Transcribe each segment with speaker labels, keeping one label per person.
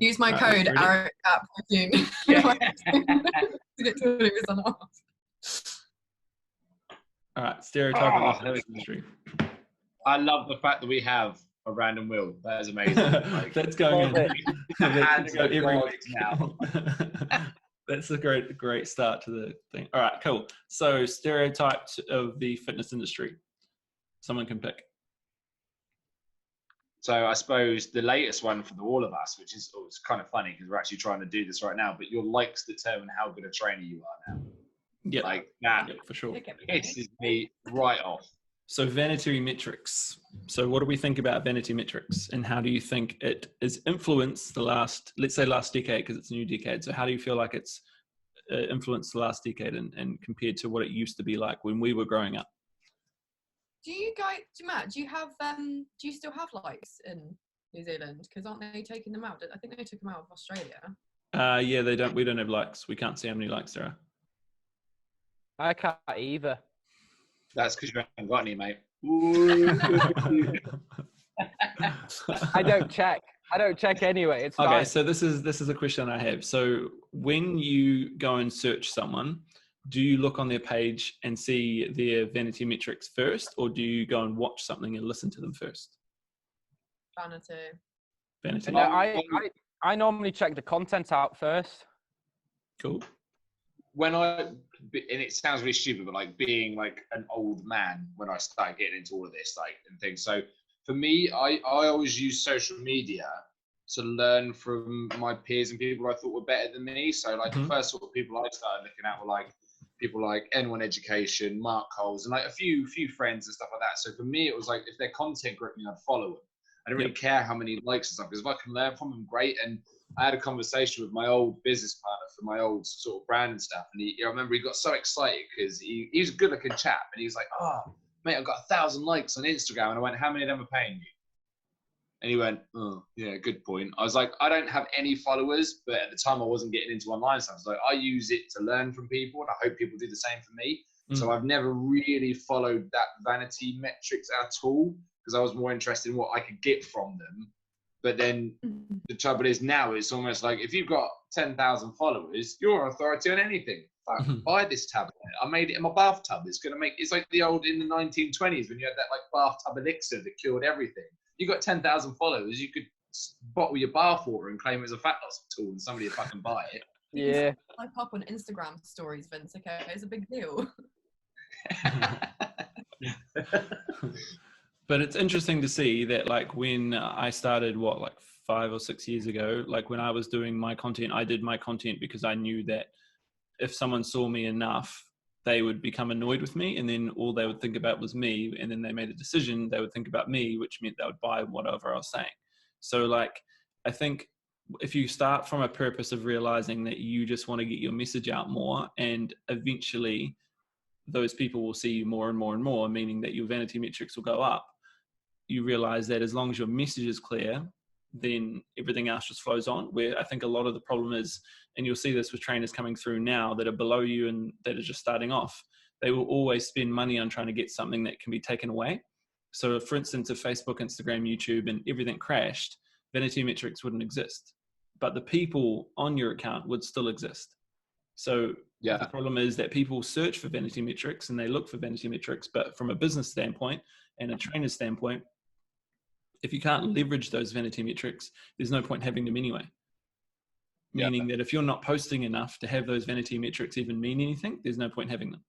Speaker 1: Use my code Eric at June to get 20% off.
Speaker 2: All right, stereotyping of the industry.
Speaker 3: I love the fact that we have a random wheel. That is amazing. Like,
Speaker 2: that's going in. That's go every week
Speaker 3: now.
Speaker 2: That's a great start to the thing. All right, cool. So stereotypes of the fitness industry. Someone can pick.
Speaker 3: So I suppose the latest one for all of us, which is it's kind of funny because we're actually trying to do this right now, but your likes determine how good a trainer you are now.
Speaker 2: Yeah,
Speaker 3: like that.
Speaker 2: Yep, for sure.
Speaker 3: Pisses me right off.
Speaker 2: So vanity metrics. So what do we think about vanity metrics, and how do you think it has influenced the last decade, because it's a new decade. So how do you feel like it's influenced the last decade and compared to what it used to be like when we were growing up?
Speaker 1: Do you guys, Matt, do you still have likes in New Zealand? Because aren't they taking them out? I think they took them out of Australia.
Speaker 2: Yeah, they don't. We don't have likes. We can't see how many likes there are.
Speaker 4: I can't either.
Speaker 3: That's because you haven't got any, mate.
Speaker 4: I don't check. I don't check anyway. It's
Speaker 2: okay.
Speaker 4: fine.
Speaker 2: So this is a question I have. So when you go and search someone, do you look on their page and see their vanity metrics first, or do you go and watch something and listen to them first? Vanity.
Speaker 4: No, I normally check the content out first.
Speaker 2: Cool.
Speaker 3: And it sounds really stupid, but like being like an old man when I started getting into all of this and things. So for me, I always use social media to learn from my peers and people I thought were better than me. So like the first sort of people I started looking at were like people like N1 Education, Mark Coles, and like a few friends and stuff like that. So for me, it was like if their content gripped me, I'd follow them. I didn't really care how many likes and stuff, because if I can learn from them, great. And I had a conversation with my old business partner for my old sort of brand and stuff. And I remember he got so excited because he was a good looking chap. And he was like, "Oh, mate, I've got 1,000 likes on Instagram." And I went, "How many of them are paying you?" And he went, "Oh, yeah, good point." I was like, "I don't have any followers, but at the time I wasn't getting into online stuff. I was like, I use it to learn from people, and I hope people do the same for me." So I've never really followed that vanity metrics at all, because I was more interested in what I could get from them. But then the trouble is now it's almost like if you've got 10,000 followers, you're an authority on anything. Like, buy this tablet. I made it in my bathtub. It's like the old in the 1920s when you had that like bathtub elixir that cured everything. You got 10,000 followers, you could bottle your bath water and claim it as a fat loss tool, and somebody would fucking buy it.
Speaker 4: Yeah.
Speaker 1: I pop on Instagram stories, Vince. Okay, it's a big deal.
Speaker 2: But it's interesting to see that, like, when I started, 5 or 6 years ago, like when I was doing my content, I did my content because I knew that if someone saw me enough, they would become annoyed with me, and then all they would think about was me, and then they made a decision, they would think about me, which meant they would buy whatever I was saying. So, like, I think if you start from a purpose of realizing that you just want to get your message out more, and eventually those people will see you more and more and more, meaning that your vanity metrics will go up, you realize that as long as your message is clear, then everything else just flows on. Where I think a lot of the problem is, and you'll see this with trainers coming through now that are below you and that are just starting off, they will always spend money on trying to get something that can be taken away. So for instance, if Facebook, Instagram, YouTube and everything crashed, vanity metrics wouldn't exist, but the people on your account would still exist. So the problem is that people search for vanity metrics and they look for vanity metrics, but from a business standpoint and a trainer's standpoint, if you can't leverage those vanity metrics, there's no point having them anyway. Meaning that if you're not posting enough to have those vanity metrics even mean anything, there's no point having them.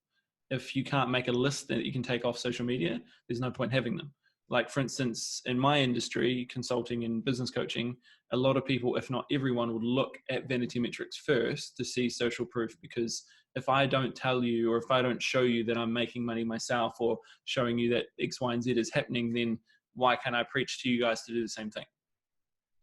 Speaker 2: If you can't make a list that you can take off social media, there's no point having them. Like, for instance, in my industry, consulting and business coaching, a lot of people, if not everyone, would look at vanity metrics first to see social proof. Because if I don't tell you, or if I don't show you that I'm making money myself, or showing you that X, Y, and Z is happening, then why can't I preach to you guys to do the same thing?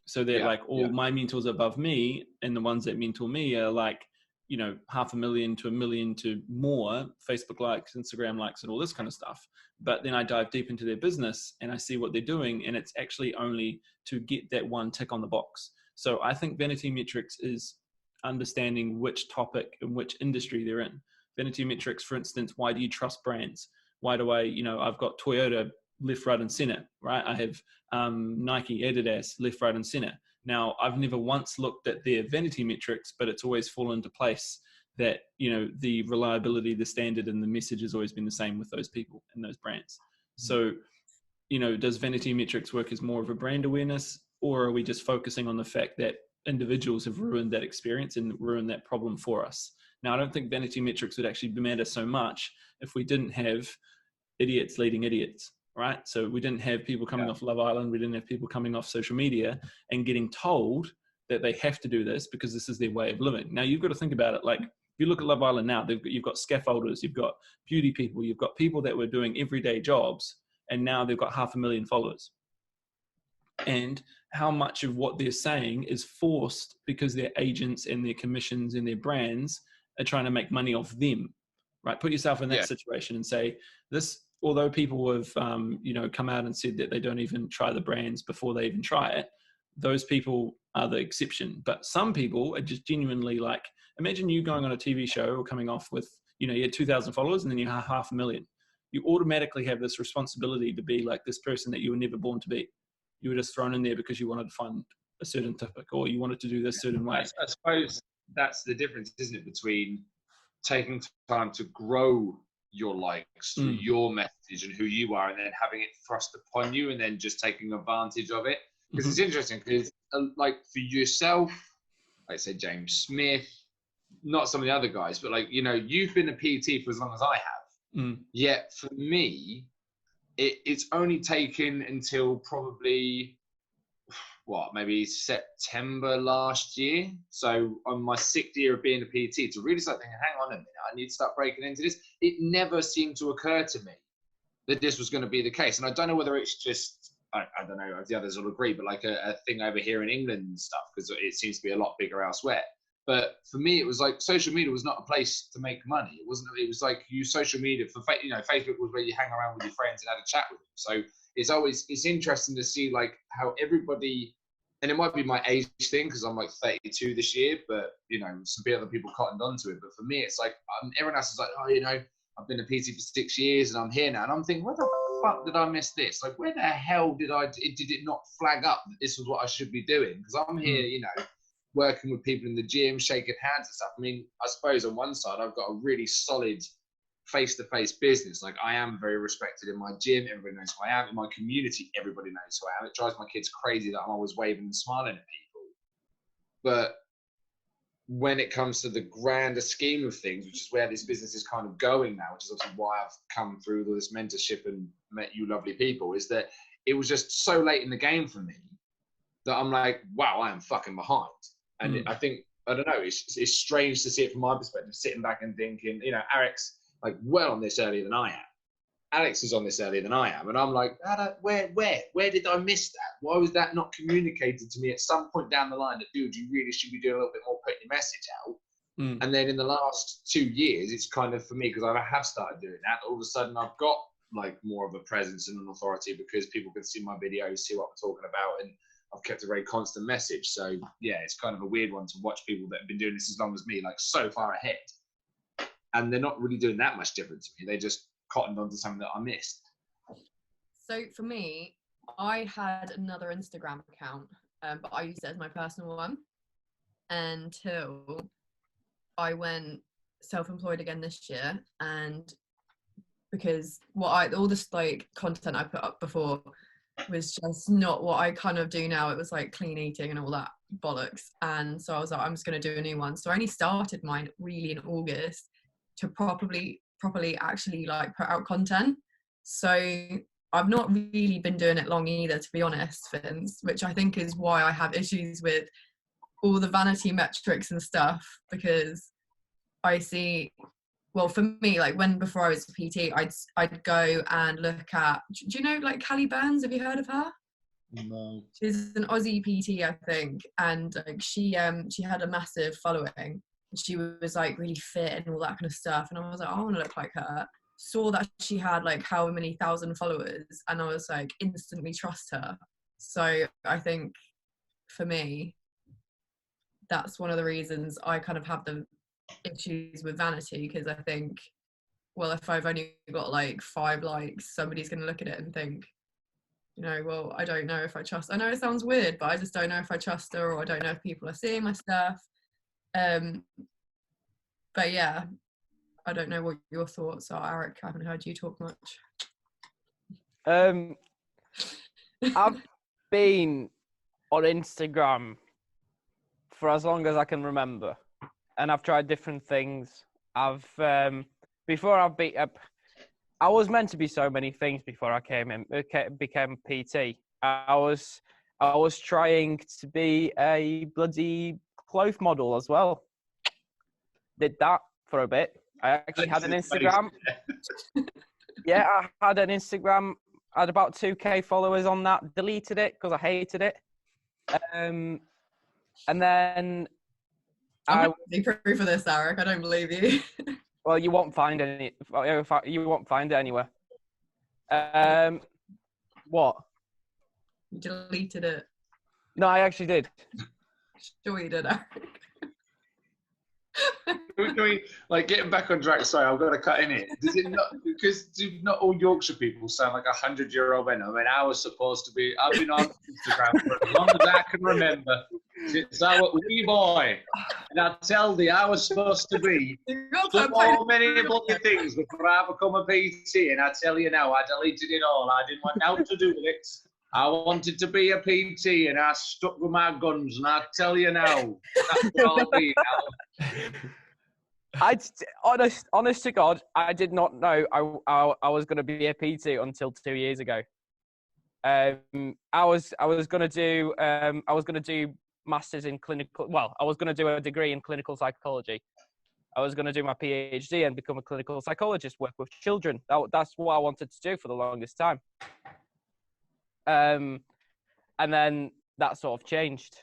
Speaker 2: So that all my mentors above me, and the ones that mentor me are like, 500,000 to 1 million to more Facebook likes, Instagram likes, and all this kind of stuff. But then I dive deep into their business and I see what they're doing, and it's actually only to get that one tick on the box. So I think vanity metrics is understanding which topic and which industry they're in. Vanity metrics, for instance, why do you trust brands? Why do I've got Toyota left, right, and center, right? I have Nike, Adidas, left, right, and center. Now, I've never once looked at their vanity metrics, but it's always fallen into place that, you know, the reliability, the standard, and the message has always been the same with those people and those brands. So, you know, does vanity metrics work as more of a brand awareness, or are we just focusing on the fact that individuals have ruined that experience and ruined that problem for us? Now, I don't think vanity metrics would actually matter so much if we didn't have idiots leading idiots, right? So we didn't have people coming off Love Island, we didn't have people coming off social media and getting told that they have to do this because this is their way of living. Now, you've got to think about it. Like, if you look at Love Island now, you've got scaffolders, you've got beauty people, you've got people that were doing everyday jobs, and now they've got 500,000 followers. And how much of what they're saying is forced because their agents and their commissions and their brands are trying to make money off them, right? Put yourself in that situation and say, this, although people have, you know, come out and said that they don't even try the brands before they even try it, those people are the exception. But some people are just genuinely like, imagine you going on a TV show or coming off with, you know, you had 2,000 followers and then you have 500,000. You automatically have this responsibility to be like this person that you were never born to be. You were just thrown in there because you wanted to find a certain topic or you wanted to do this certain way.
Speaker 3: I suppose that's the difference, isn't it, between taking time to grow your likes through your message and who you are, and then having it thrust upon you and then just taking advantage of it. Because it's interesting, because like for yourself, like say James Smith, not some of the other guys, but like, you know, you've been a PT for as long as I have. Yet for me, it's only taken until probably maybe September last year. So on my 6th year of being a PT, to really start thinking, hang on a minute, I need to start breaking into this. It never seemed to occur to me that this was going to be the case. And I don't know whether it's just, I don't know if the others will agree, but like a thing over here in England and stuff, because it seems to be a lot bigger elsewhere. But for me, it was like social media was not a place to make money. It wasn't. It was like you social media for, you know, Facebook was where you hang around with your friends and had a chat with them. So it's interesting to see like how everybody, and it might be my age thing because I'm like 32 this year, but you know, some other people cottoned onto it. But for me, it's like everyone else is like, oh, you know, I've been a PT for 6 years and I'm here now, and I'm thinking, where the fuck did I miss this? Like, where the hell did it not flag up that this was what I should be doing? Because I'm here, you know, working with people in the gym, shaking hands and stuff. I mean, I suppose on one side, I've got a really solid face-to-face business. Like, I am very respected in my gym. Everybody knows who I am. In my community, everybody knows who I am. It drives my kids crazy that I'm always waving and smiling at people. But when it comes to the grander scheme of things, which is where this business is kind of going now, which is obviously why I've come through all this mentorship and met you lovely people, is that it was just so late in the game for me that I'm like, wow, I am fucking behind. And I think, I don't know, it's strange to see it from my perspective, sitting back and thinking, you know, Eric's like well on this earlier than I am. Alex is on this earlier than I am. And I'm like, where did I miss that? Why was that not communicated to me at some point down the line that, dude, you really should be doing a little bit more putting your message out? And then in the last 2 years, it's kind of, for me, because I have started doing that, all of a sudden I've got like more of a presence and an authority because people can see my videos, see what I'm talking about, and I've kept a very constant message. So yeah, it's kind of a weird one to watch people that have been doing this as long as me, like so far ahead. And they're not really doing that much different to me. They just cottoned onto something that I missed.
Speaker 1: So for me, I had another Instagram account, but I used it as my personal one until I went self-employed again this year. And because all this like content I put up before was just not what I kind of do now. It was like clean eating and all that bollocks. And so I was like, I'm just going to do a new one. So I only started mine really in August to properly actually like put out content. So I've not really been doing it long either, to be honest, Vince, which I think is why I have issues with all the vanity metrics and stuff, because I see, well, for me, like before I was a PT, I'd go and look at, do you know like Callie Burns? Have you heard of her?
Speaker 3: No.
Speaker 1: She's an Aussie PT, I think, and like she had a massive following. She was like really fit and all that kind of stuff, and I was like, I want to look like her. Saw that she had like how many thousand followers, and I was like, instantly trust her. So I think for me, that's one of the reasons I kind of have the issues with vanity, because I think, well, if I've only got like 5 likes, somebody's going to look at it and think, you know, well, I don't know if I trust. I know it sounds weird, but I just don't know if I trust her, or I don't know if people are seeing my stuff. But yeah, I don't know what your thoughts are, Eric. I haven't heard you talk much.
Speaker 4: I've been on Instagram for as long as I can remember, and I've tried different things. I've before I beat up. I was meant to be so many things before I became PT. I was trying to be a bloody clothes model as well. Did that for a bit. I actually had an Instagram. Yeah, I had an Instagram. I had about 2K followers on that. Deleted it because I hated it. And then
Speaker 1: I'm not proof of this, Eric. I don't believe you.
Speaker 4: Well, you won't find any. You won't find it anywhere. What?
Speaker 1: You deleted it.
Speaker 4: No, I actually did.
Speaker 1: Sure you did, Eric.
Speaker 3: Can we, like, getting back on track? Sorry, I've got to cut in it. Does it not? Because do not all Yorkshire people sound like 100-year-old men? I mean, I was supposed to be. I've been on Instagram for as long as I can remember, since I was a wee boy. And I tell thee, I was supposed to be so many bloody things before I become a PT. And I tell you now, I deleted it all. I didn't want nothing to do with it. I wanted to be a PT, and I stuck with my guns. And I tell you now, that's what I'll be now.
Speaker 4: Honest to God, I did not know I was going to be a PT until 2 years ago. I was going to do masters in clinical. Well, I was going to do a degree in clinical psychology. I was going to do my PhD and become a clinical psychologist, work with children. That's what I wanted to do for the longest time. And then that sort of changed.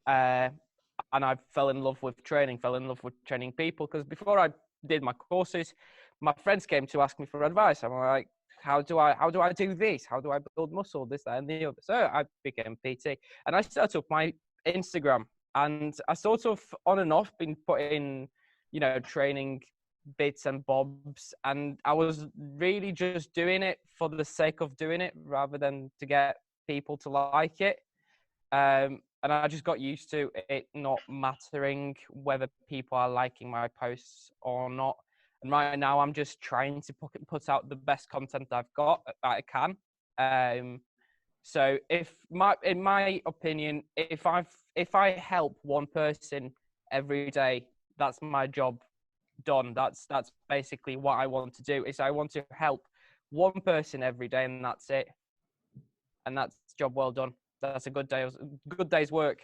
Speaker 4: And I fell in love with training people, because before I did my courses, my friends came to ask me for advice. I'm like, how do I do this? How do I build muscle? This, that, and the other. So I became PT, and I started up my Instagram, and I sort of on and off been putting, you know, training bits and bobs, and I was really just doing it for the sake of doing it rather than to get people to like it. And I just got used to it not mattering whether people are liking my posts or not. And right now, I'm just trying to put out the best content I've got that I can. So, in my opinion, if I help one person every day, that's my job done. That's basically what I want to do. Is I want to help one person every day, and that's it. And that's job well done. That's a good day's work.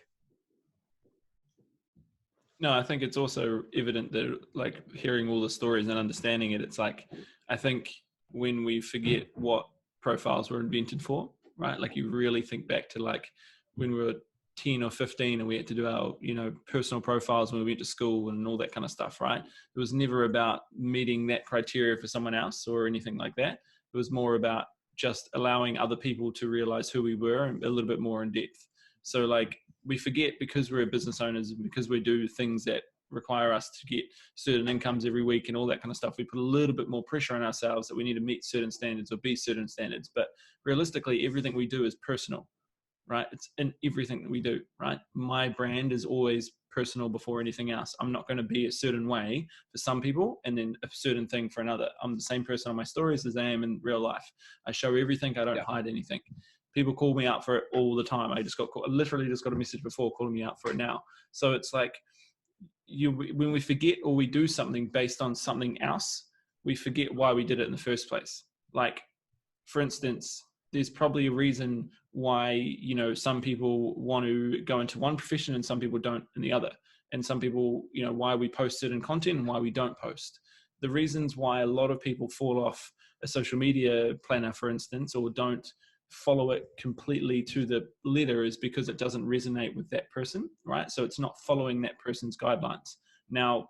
Speaker 2: No, I think it's also evident that, like, hearing all the stories and understanding it, it's like, I think when we forget what profiles were invented for, right? Like, you really think back to, like, when we were 10 or 15 and we had to do our, you know, personal profiles when we went to school and all that kind of stuff, right? It was never about meeting that criteria for someone else or anything like that. It was more about just allowing other people to realize who we were a little bit more in depth. So, like, we forget, because we're business owners and because we do things that require us to get certain incomes every week and all that kind of stuff, we put a little bit more pressure on ourselves that we need to meet certain standards or be certain standards. But realistically, everything we do is personal, right? It's in everything that we do, right? My brand is always personal before anything else. I'm not going to be a certain way for some people and then a certain thing for another. I'm the same person on my stories as I am in real life. I show everything. I don't hide anything. People call me out for it all the time. I literally just got a message before calling me out for it now. So it's like, when we forget or we do something based on something else, we forget why we did it in the first place. Like, for instance, there's probably a reason why, you know, some people want to go into one profession and some people don't in the other. And some people, you know, why we post certain content and why we don't post. The reasons why a lot of people fall off a social media planner, for instance, or don't follow it completely to the letter, is because it doesn't resonate with that person, right? So it's not following that person's guidelines. Now,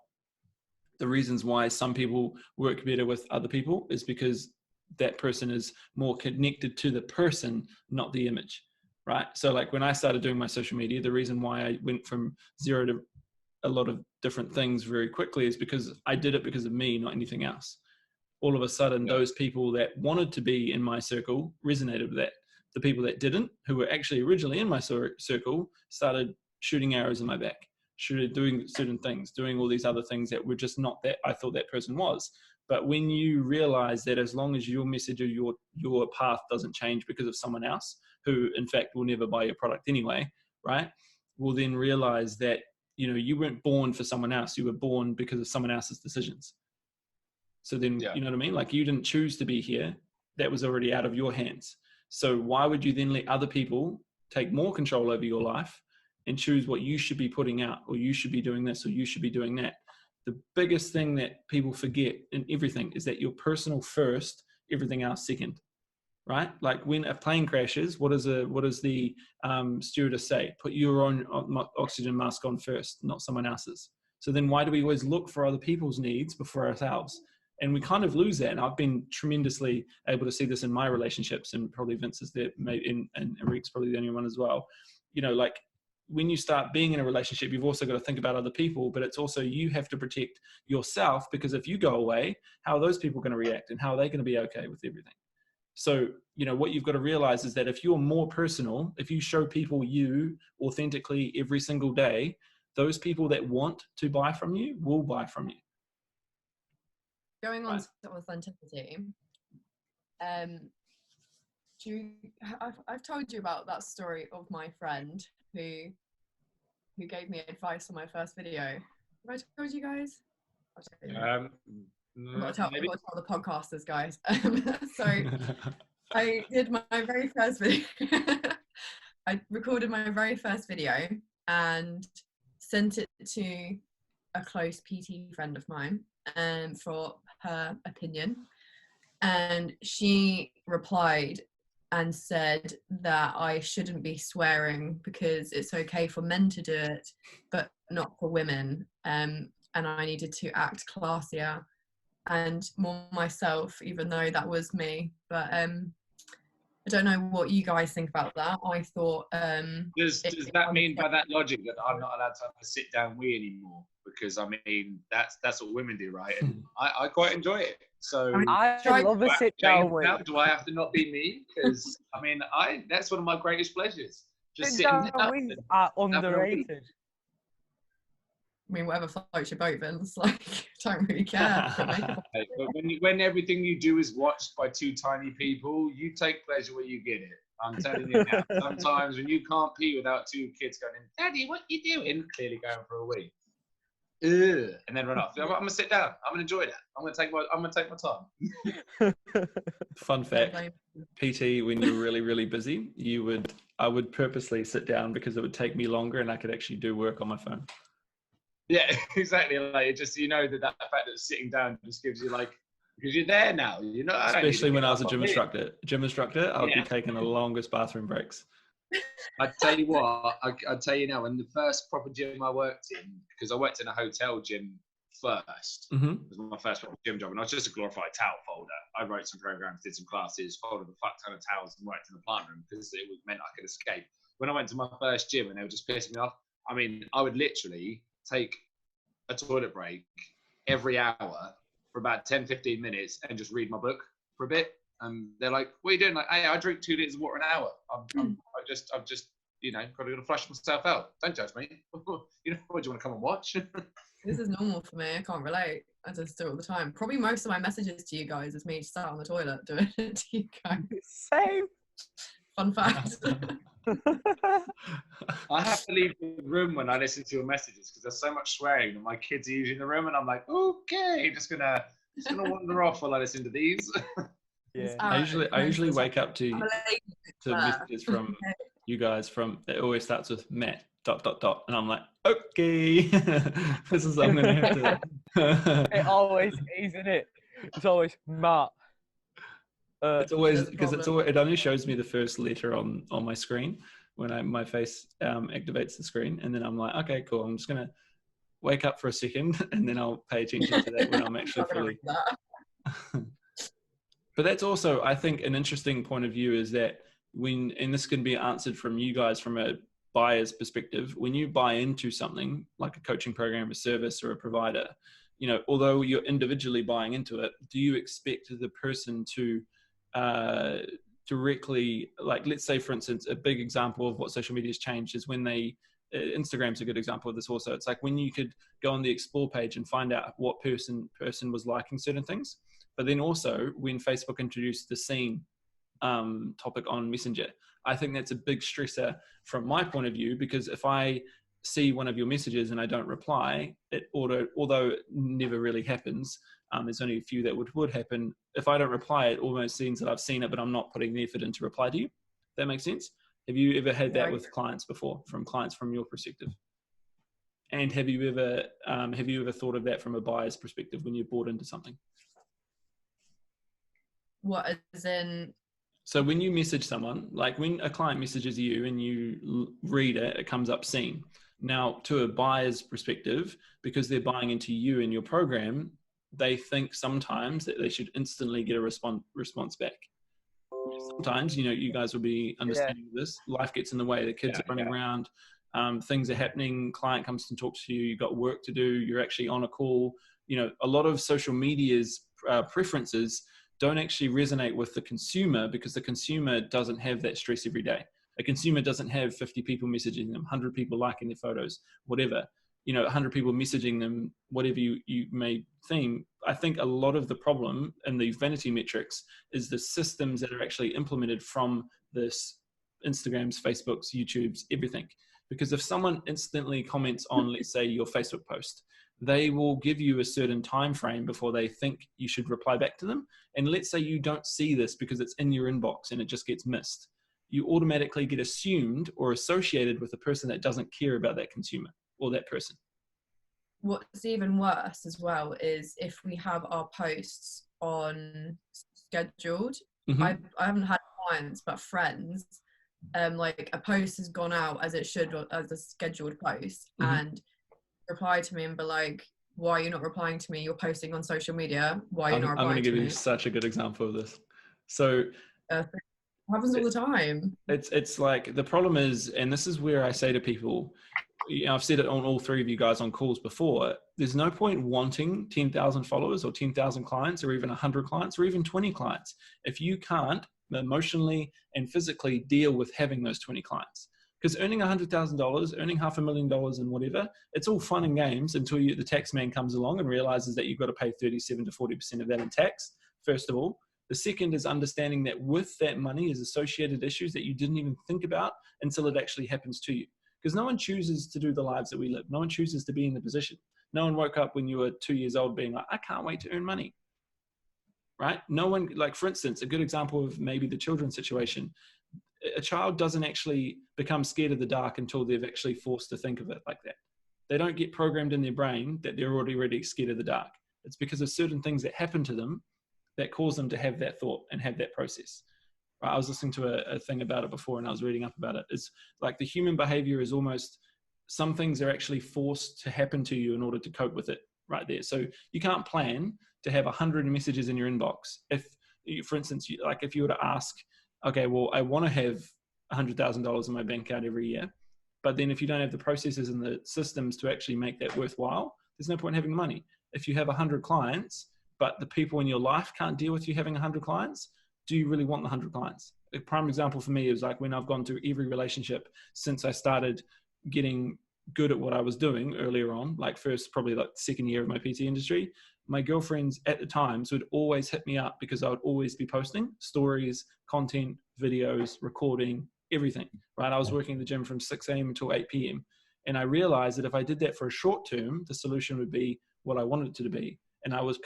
Speaker 2: the reasons why some people work better with other people is because that person is more connected to the person, not the image, right? So, like, when I started doing my social media, the reason why I went from 0 to a lot of different things very quickly is because I did it because of me, not anything else. All of a sudden, those people that wanted to be in my circle resonated with that. The people that didn't, who were actually originally in my circle, started shooting arrows in my back, doing certain things, doing all these other things that were just not that I thought that person was. But when you realize that as long as your message or your path doesn't change because of someone else, who in fact will never buy your product anyway, right? Will then realize that, you weren't born for someone else. You were born because of someone else's decisions. So then, you know what I mean? Like, you didn't choose to be here. That was already out of your hands. So why would you then let other people take more control over your life and choose what you should be putting out, or you should be doing this, or you should be doing that? The biggest thing that people forget in everything is that you're personal first, everything else second, right? Like, when a plane crashes, what does the stewardess say? Put your own oxygen mask on first, not someone else's. So then why do we always look for other people's needs before ourselves? And we kind of lose that. And I've been tremendously able to see this in my relationships, and probably Vince is there, maybe, and Rick's probably the only one as well. Like, when you start being in a relationship, you've also got to think about other people, but it's also, you have to protect yourself, because if you go away, how are those people going to react, and how are they going to be okay with everything? So, what you've got to realize is that if you're more personal, if you show people you authentically every single day, those people that want to buy from you will buy from you.
Speaker 1: Going on to authenticity, I've told you about that story of my friend who gave me advice on my first video. Have I told you guys? I'll tell you. I've got to tell the podcasters, guys. So I did my very first video. I recorded my very first video and sent it to a close PT friend of mine for her opinion. And she replied and said that I shouldn't be swearing because it's okay for men to do it, but not for women. And I needed to act classier and more myself, even though that was me. But I don't know what you guys think about that. I thought
Speaker 3: does that mean by that logic that I'm not allowed to have a sit down wee anymore? Because I mean, that's what women do, right? And I quite enjoy it. So
Speaker 4: I love a sit down wee.
Speaker 3: Do I have to not be me? Because I mean, that's one of my greatest pleasures. Just
Speaker 4: sit
Speaker 3: sitting
Speaker 4: down wees are underrated.
Speaker 1: I mean, whatever floats your boat, Vince. Like, don't really care.
Speaker 3: But when everything you do is watched by two tiny people, you take pleasure where you get it. I'm telling you now. Sometimes when you can't pee without two kids going, "Daddy, what you doing?" Clearly going for a wee. And then run off. I'm gonna sit down. I'm gonna enjoy that. I'm gonna take my time.
Speaker 2: Fun fact: PT, when you're really, really busy, I would purposely sit down because it would take me longer, and I could actually do work on my phone.
Speaker 3: Yeah, exactly. Like, it just, that fact that sitting down just gives you, like, because you're there now.
Speaker 2: Especially when I was a gym instructor. I would be taking the longest bathroom breaks.
Speaker 3: I tell you what, I tell you now, in the first proper gym I worked in, because I worked in a hotel gym first. It was my first proper gym job, and I was just a glorified towel folder. I wrote some programs, did some classes, folded a fuck ton of towels, and worked in the plant room because it meant I could escape. When I went to my first gym and they were just pissing me off, I mean, I would literally take a toilet break every hour for about 10-15 minutes and just read my book for a bit. And they're like, "What are you doing?" Like, "Hey, I drink 2 liters of water an hour. I've just got to flush myself out. Don't judge me." What do you want to come and watch?
Speaker 1: This is normal for me. I can't relate. I just do it all the time. Probably most of my messages to you guys is me sat on the toilet doing it to you guys.
Speaker 4: Same.
Speaker 1: Fun fact.
Speaker 3: I have to leave the room when I listen to your messages because there's so much swearing and my kids are usually in the room, and I'm like, okay, just gonna wander off while I listen to these.
Speaker 4: Yeah.
Speaker 2: I usually wake up to messages from you guys it always starts with Matt ... and I'm like, okay, this is what I'm gonna have to.
Speaker 4: It always is, isn't it? It's always Matt.
Speaker 2: It's always because it only shows me the first letter on my screen when my face activates the screen, and then I'm like, okay, cool. I'm just gonna wake up for a second, and then I'll pay attention to that when I'm actually fully. But that's also, I think, an interesting point of view is that and this can be answered from you guys from a buyer's perspective, when you buy into something like a coaching program, a service, or a provider, although you're individually buying into it, do you expect the person to directly, like, let's say, for instance, a big example of what social media has changed is when Instagram's a good example of this also. It's like when you could go on the explore page and find out what person was liking certain things. But then also when Facebook introduced the scene topic on Messenger, I think that's a big stressor from my point of view, because if I see one of your messages and I don't reply, although it never really happens, there's only a few that would happen. If I don't reply, it almost seems that I've seen it, but I'm not putting the effort in to reply to you. That makes sense? Have you ever had that with clients before, from your perspective? And have you ever thought of that from a buyer's perspective when you're bought into something?
Speaker 1: What, as in?
Speaker 2: So when you message someone, like when a client messages you and you read it, it comes up seen. Now, to a buyer's perspective, because they're buying into you and your program, they think sometimes that they should instantly get a response back. Sometimes, you guys will be understanding this. Life gets in the way. The kids are running around. Things are happening. Client comes and talks to you. You've got work to do. You're actually on a call. A lot of social media's preferences don't actually resonate with the consumer, because the consumer doesn't have that stress every day. A consumer doesn't have 50 people messaging them, 100 people liking their photos, whatever. 100 people messaging them, whatever you may think. I think a lot of the problem in the vanity metrics is the systems that are actually implemented from this Instagrams, Facebooks, YouTubes, everything. Because if someone instantly comments on, let's say, your Facebook post, they will give you a certain time frame before they think you should reply back to them. And let's say you don't see this because it's in your inbox and it just gets missed. You automatically get assumed or associated with a person that doesn't care about that consumer or that person.
Speaker 1: What's even worse as well is if we have our posts on scheduled.
Speaker 2: Mm-hmm.
Speaker 1: I haven't had clients, but friends, like a post has gone out as it should, as a scheduled post,
Speaker 2: mm-hmm.
Speaker 1: and reply to me and be like, why are you not replying to me? You're posting on social media. Why are you not replying to me?
Speaker 2: I'm going to give you such a good example of this. So
Speaker 1: it happens all the time.
Speaker 2: It's like, the problem is, and this is where I say to people, I've said it on all three of you guys on calls before, there's no point wanting 10,000 followers or 10,000 clients or even 100 clients or even 20 clients if you can't emotionally and physically deal with having those 20 clients. Because earning $100,000, earning $500,000 and whatever, it's all fun and games until the tax man comes along and realizes that you've got to pay 37 to 40% of that in tax, first of all. The second is understanding that with that money is associated issues that you didn't even think about until it actually happens to you. Because no one chooses to do the lives that we live. No one chooses to be in the position. No one woke up when you were 2 years old being like, I can't wait to earn money. Right? No one, like, for instance, a good example of maybe the children's situation. A child doesn't actually become scared of the dark until they've actually forced to think of it like that. They don't get programmed in their brain that they're already scared of the dark. It's because of certain things that happen to them that cause them to have that thought and have that process. Right? I was listening to a thing about it before and I was reading up about it. It's like the human behavior is almost, some things are actually forced to happen to you in order to cope with it right there. So you can't plan to have 100 messages in your inbox. If, for instance, if you were to ask, okay, well, I want to have $100,000 in my bank account every year, but then if you don't have the processes and the systems to actually make that worthwhile, there's no point in having the money. If you have 100 clients, but the people in your life can't deal with you having 100 clients, do you really want the 100 clients? A prime example for me is like when I've gone through every relationship since I started getting good at what I was doing earlier on, like first, probably like second year of my PT industry, my girlfriends at the times would always hit me up because I would always be posting stories, content, videos, recording, everything, right? I was working in the gym from 6 a.m. until 8 p.m. And I realized that if I did that for a short term, the solution would be what I wanted it to be. And I was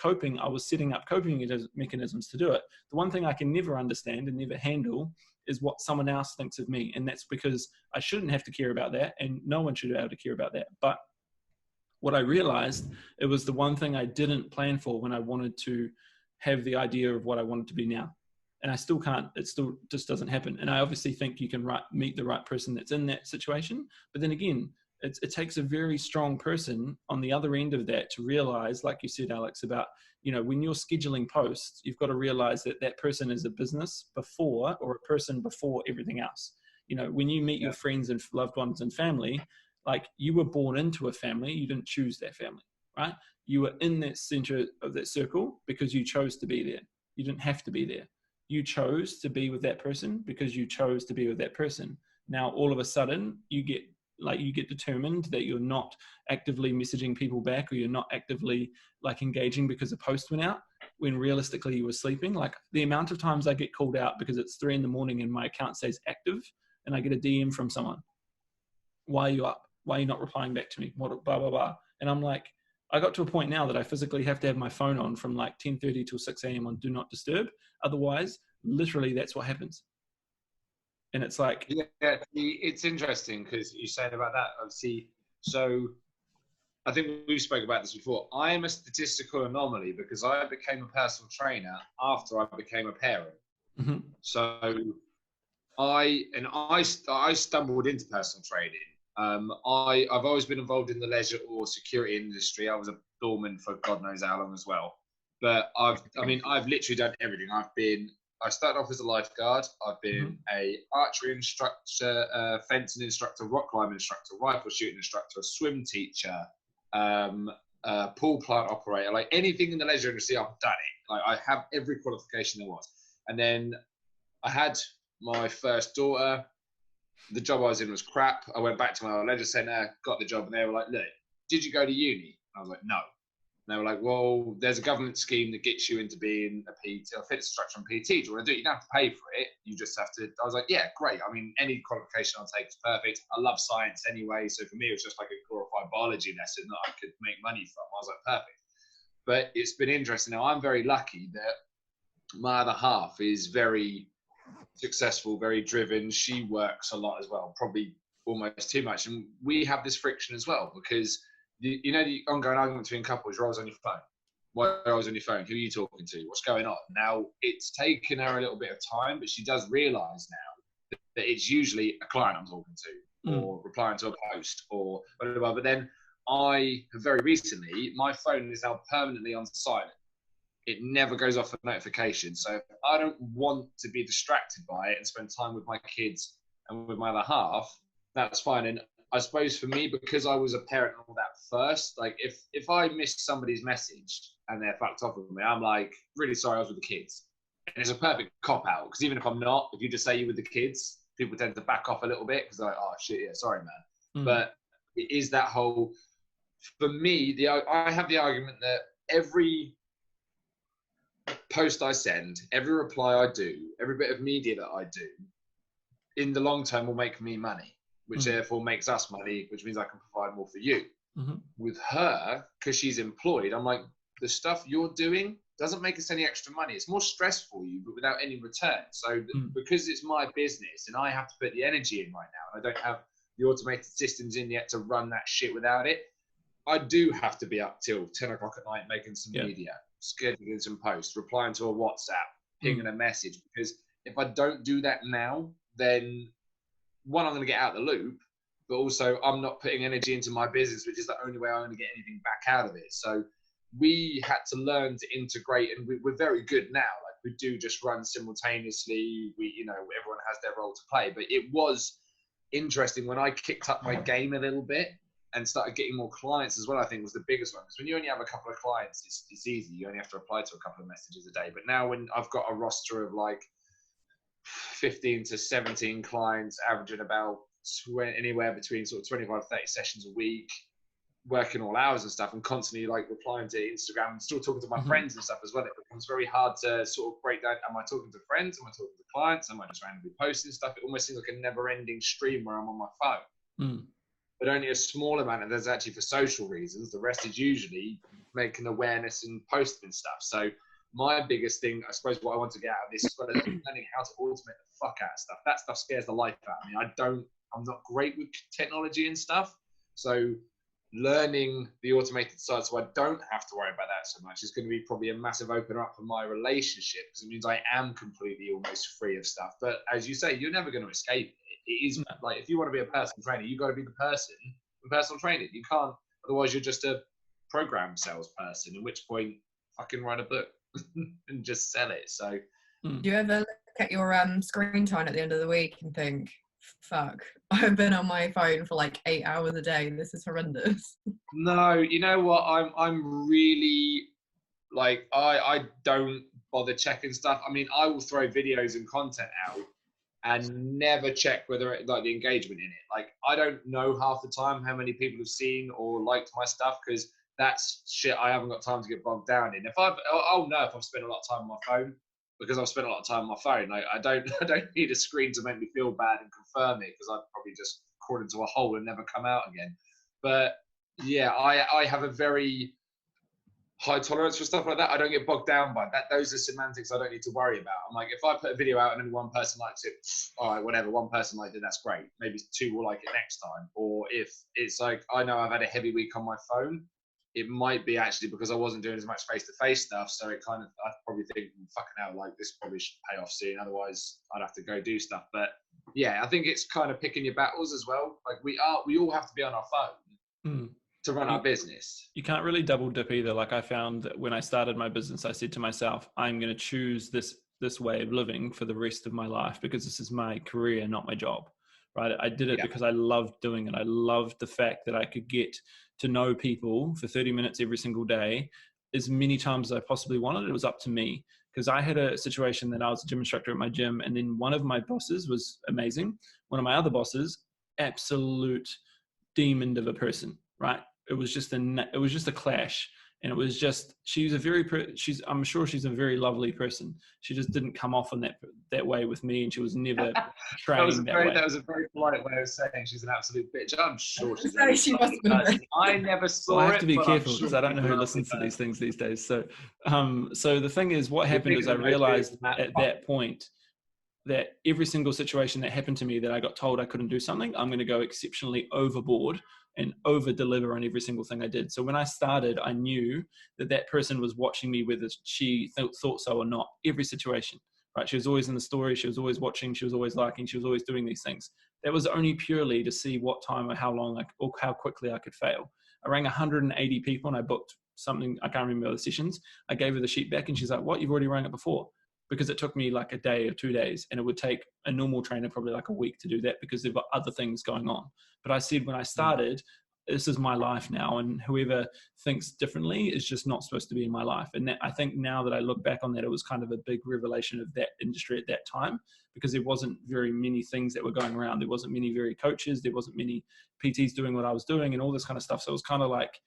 Speaker 2: setting up coping mechanisms to do it. The one thing I can never understand and never handle is what someone else thinks of me. And that's because I shouldn't have to care about that. And no one should be able to care about that. But what I realized, it was the one thing I didn't plan for when I wanted to have the idea of what I wanted to be now. And I still can't, it still just doesn't happen. And I obviously think you can meet the right person that's in that situation. But then again, it takes a very strong person on the other end of that to realize, like you said, Alex, about, when you're scheduling posts, you've got to realize that that person is a business before, or a person before everything else. When you meet your friends and loved ones and family, like, you were born into a family, you didn't choose that family, right? You were in that center of that circle because you chose to be there. You didn't have to be there. you chose to be with that person because you chose to be with that person. Now, all of a sudden, you get determined that you're not actively messaging people back, or you're not actively like engaging because a post went out, when realistically you were sleeping. Like the amount of times I get called out because it's 3 a.m. and my account says active, and I get a DM from someone. Why are you up? Why are you not replying back to me? What, blah, blah, blah. And I'm like, I got to a point now that I physically have to have my phone on from like 10:30 till 6 a.m. on do not disturb. Otherwise, literally that's what happens. And it's like,
Speaker 3: yeah, it's interesting because you said about that. Obviously, so I think we've spoken about this before. I am a statistical anomaly because I became a personal trainer after I became a parent.
Speaker 2: mm-hmm.
Speaker 3: So I stumbled into personal training. I've always been involved in the leisure or security industry. I was a doorman for God knows how long as well. But I've literally done everything. I started off as a lifeguard. I've been a archery instructor, fencing instructor, rock climbing instructor, rifle shooting instructor, a swim teacher, pool plant operator. Like anything in the leisure industry, I've done it. Like I have every qualification there was. And then I had my first daughter. The job I was in was crap. I went back to my leisure centre, got the job, and they were like, "Look, did you go to uni?" I was like, "No." And they were like, "Well, there's a government scheme that gets you into being a PT, a fitness instructor and PT. Do you want to do it? You don't have to pay for it. You just have to." I was like, "Yeah, great. I mean, any qualification I'll take is perfect. I love science anyway, so for me, it was just like a glorified biology lesson that I could make money from." I was like, "Perfect." But it's been interesting. Now, I'm very lucky that my other half is very successful, very driven. She works a lot as well, probably almost too much. And we have this friction as well because the ongoing argument between couples, you're always on your phone. Why are you always on your phone? Who are you talking to? What's going on? Now, it's taken her a little bit of time, but she does realise now that it's usually a client I'm talking to or replying to a post or whatever. But then very recently, my phone is now permanently on silent. It never goes off a notification. So if I don't want to be distracted by it and spend time with my kids and with my other half, that's fine. And I suppose for me, because I was a parent and all that first, like if I miss somebody's message and they're fucked off with me, I'm like, really sorry, I was with the kids. And it's a perfect cop-out because even if I'm not, if you just say you're with the kids, people tend to back off a little bit because they're like, oh shit, yeah, sorry, man. But it is that whole, for me, I have the argument that every post I send, every reply I do, every bit of media that I do, in the long term will make me money, which therefore makes us money, which means I can provide more for you. With her, because she's employed, I'm like, the stuff you're doing doesn't make us any extra money. It's more stress for you, but without any return. So because it's my business and I have to put the energy in right now, and I don't have the automated systems in yet to run that shit without it, I do have to be up till 10 o'clock at night making some media, scheduling some posts, replying to a WhatsApp, pinging a message. Because if I don't do that now, then one, I'm going to get out of the loop, but also I'm not putting energy into my business, which is the only way I'm going to get anything back out of it. So we had to learn to integrate, and we're very good now. Like we do just run simultaneously. Everyone has their role to play, but it was interesting when I kicked up my game a little bit and started getting more clients as well. I think was the biggest one, because when you only have a couple of clients, it's easy. You only have to reply to a couple of messages a day. But now when I've got a roster of like 15 to 17 clients, averaging about anywhere between sort of 25 to 30 sessions a week, working all hours and stuff, and constantly like replying to Instagram and still talking to my friends and stuff as well, it becomes very hard to sort of break down, am I talking to friends, am I talking to clients, am I just randomly posting stuff? It almost seems like a never-ending stream where I'm on my phone. But only a small amount of that's actually for social reasons. The rest is usually making awareness and posting stuff. So my biggest thing, I suppose, what I want to get out of this is learning how to automate the fuck out of stuff. That stuff scares the life out of me. I'm not great with technology and stuff. So learning the automated side so I don't have to worry about that so much is going to be probably a massive opener up for my relationship, because it means I am completely almost free of stuff. But as you say, you're never going to escape it. It is like, if you want to be a personal trainer, you've got to be the person for personal training. You can't, otherwise you're just a program salesperson, at which point fucking write a book and just sell it. So
Speaker 1: do you ever look at your screen time at the end of the week and think, fuck, I've been on my phone for like 8 hours a day, this is horrendous?
Speaker 3: No, you know what, I'm really like, I don't bother checking stuff. I mean, I will throw videos and content out and never check whether like the engagement in it. Like, I don't know half the time how many people have seen or liked my stuff, because that's shit I haven't got time to get bogged down in. I'll know if I've spent a lot of time on my phone, because I've spent a lot of time on my phone. Like, I don't need a screen to make me feel bad and confirm it, because I'd probably just crawl into a hole and never come out again. But yeah, I have a very high tolerance for stuff like that. I don't get bogged down by that. Those are semantics I don't need to worry about. I'm like, if I put a video out and only one person likes it, all right, whatever, one person liked it, that's great. Maybe two will like it next time. Or if it's like, I know I've had a heavy week on my phone, it might be actually because I wasn't doing as much face-to-face stuff. So it kind of, I'd probably think, fucking hell, like this probably should pay off soon. Otherwise I'd have to go do stuff. But yeah, I think it's kind of picking your battles as well. Like we all have to be on our phone to run our business.
Speaker 2: You can't really double dip either. Like, I found that when I started my business, I said to myself, I'm going to choose this way of living for the rest of my life, because this is my career, not my job. Right? I did it because I loved doing it. I loved the fact that I could get to know people for 30 minutes every single day, as many times as I possibly wanted. It was up to me, because I had a situation that I was a gym instructor at my gym, and then one of my bosses was amazing. One of my other bosses, absolute demon of a person, right? It was just a clash. And it was just, I'm sure she's a very lovely person. She just didn't come off on that way with me, and she was never trained that way.
Speaker 3: That was a very polite way of saying she's an absolute bitch. I'm sure she's
Speaker 1: She must have been.
Speaker 3: I never saw it.
Speaker 2: I have to be careful, because I don't know who listens to these things these days. So the thing is, what happened is I realized at that point that every single situation that happened to me that I got told I couldn't do something, I'm going to go exceptionally overboard and over deliver on every single thing I did. So when I started, I knew that person was watching me, whether she thought so or not, every situation, right? She was always in the story. She was always watching. She was always liking. She was always doing these things. That was only purely to see what time or how long or how quickly I could fail. I rang 180 people and I booked something. I can't remember the sessions. I gave her the sheet back and she's like, what? You've already rang it before? Because it took me like a day or 2 days, and it would take a normal trainer probably like a week to do that, because they've got other things going on. But I said, when I started, this is my life now, and whoever thinks differently is just not supposed to be in my life. And that, I think now that I look back on that, it was kind of a big revelation of that industry at that time, because there wasn't very many things that were going around. There wasn't many very coaches. There wasn't many PTs doing what I was doing and all this kind of stuff. So it was kind of like,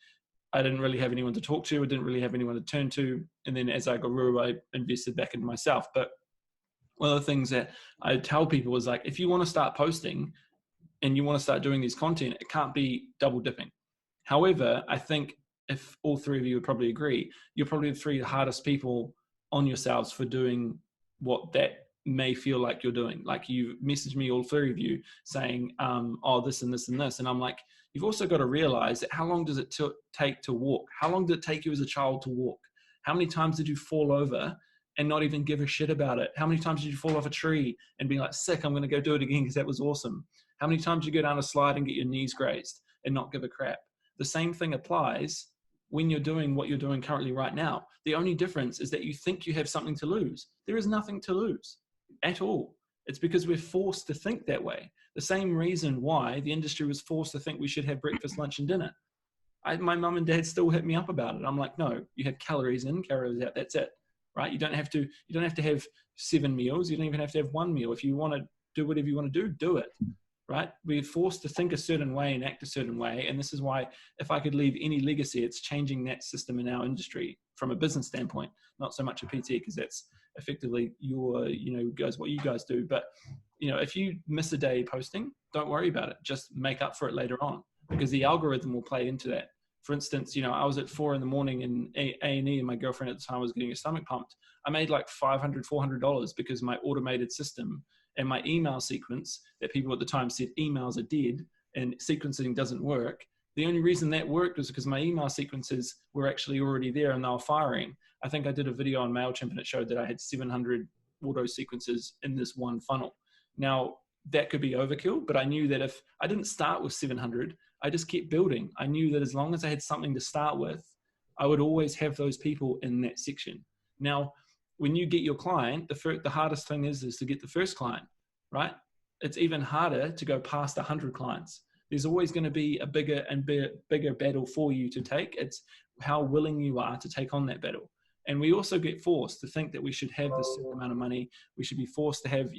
Speaker 2: I didn't really have anyone to talk to. I didn't really have anyone to turn to. And then as I grew, I invested back into myself. But one of the things that I tell people is like, if you want to start posting and you want to start doing these content, it can't be double dipping. However, I think if all three of you would probably agree, you're probably the three hardest people on yourselves for doing what that may feel like you're doing. Like, you messaged me, all three of you, saying, oh, this and this and this. And I'm like, you've also got to realize that how long does it take to walk? How long did it take you as a child to walk? How many times did you fall over and not even give a shit about it? How many times did you fall off a tree and be like, sick, I'm going to go do it again because that was awesome? How many times did you go down a slide and get your knees grazed and not give a crap? The same thing applies when you're doing what you're doing currently right now. The only difference is that you think you have something to lose. There is nothing to lose at all. It's because we're forced to think that way. The same reason why the industry was forced to think we should have breakfast, lunch, and dinner. My mum and dad still hit me up about it. I'm like, no, you have calories in, calories out. That's it, right? You don't have to have 7 meals. You don't even have to have 1 meal. If you want to do whatever you want to do it, right? We're forced to think a certain way and act a certain way. And this is why, if I could leave any legacy, it's changing that system in our industry from a business standpoint, not so much a PT, because that's effectively guys, what you guys do. But, if you miss a day posting, don't worry about it. Just make up for it later on, because the algorithm will play into that. For instance, I was at 4 a.m. in A&E, and my girlfriend at the time was getting her stomach pumped. I made like $500, $400 because my automated system and my email sequence that people at the time said emails are dead and sequencing doesn't work. The only reason that worked was because my email sequences were actually already there and they were firing. I think I did a video on MailChimp and it showed that I had 700 auto sequences in this one funnel. Now, that could be overkill, but I knew that if I didn't start with 700, I just kept building. I knew that as long as I had something to start with, I would always have those people in that section. Now, when you get your client, the hardest thing is to get the first client, right? It's even harder to go past 100 clients. There's always going to be a bigger and bigger battle for you to take. It's how willing you are to take on that battle. And we also get forced to think that we should have this certain amount of money. We should be forced to have,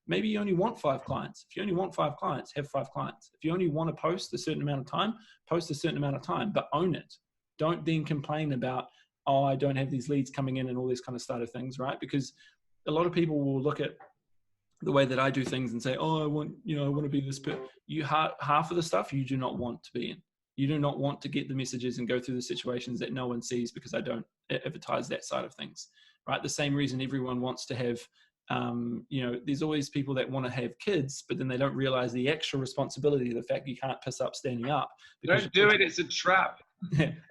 Speaker 2: maybe you only want 5 clients. If you only want 5 clients, have 5 clients. If you only want to post a certain amount of time, post a certain amount of time, but own it. Don't then complain about, oh, I don't have these leads coming in and all these kind of starter things, right? Because a lot of people will look at the way that I do things and say, oh, I want to be this person. Half of the stuff you do not want to be in. You do not want to get the messages and go through the situations that no one sees, because I don't advertise that side of things, right? The same reason everyone wants to have, there's always people that want to have kids, but then they don't realize the extra responsibility, the fact you can't piss up standing up.
Speaker 3: Don't do it. It's a trap.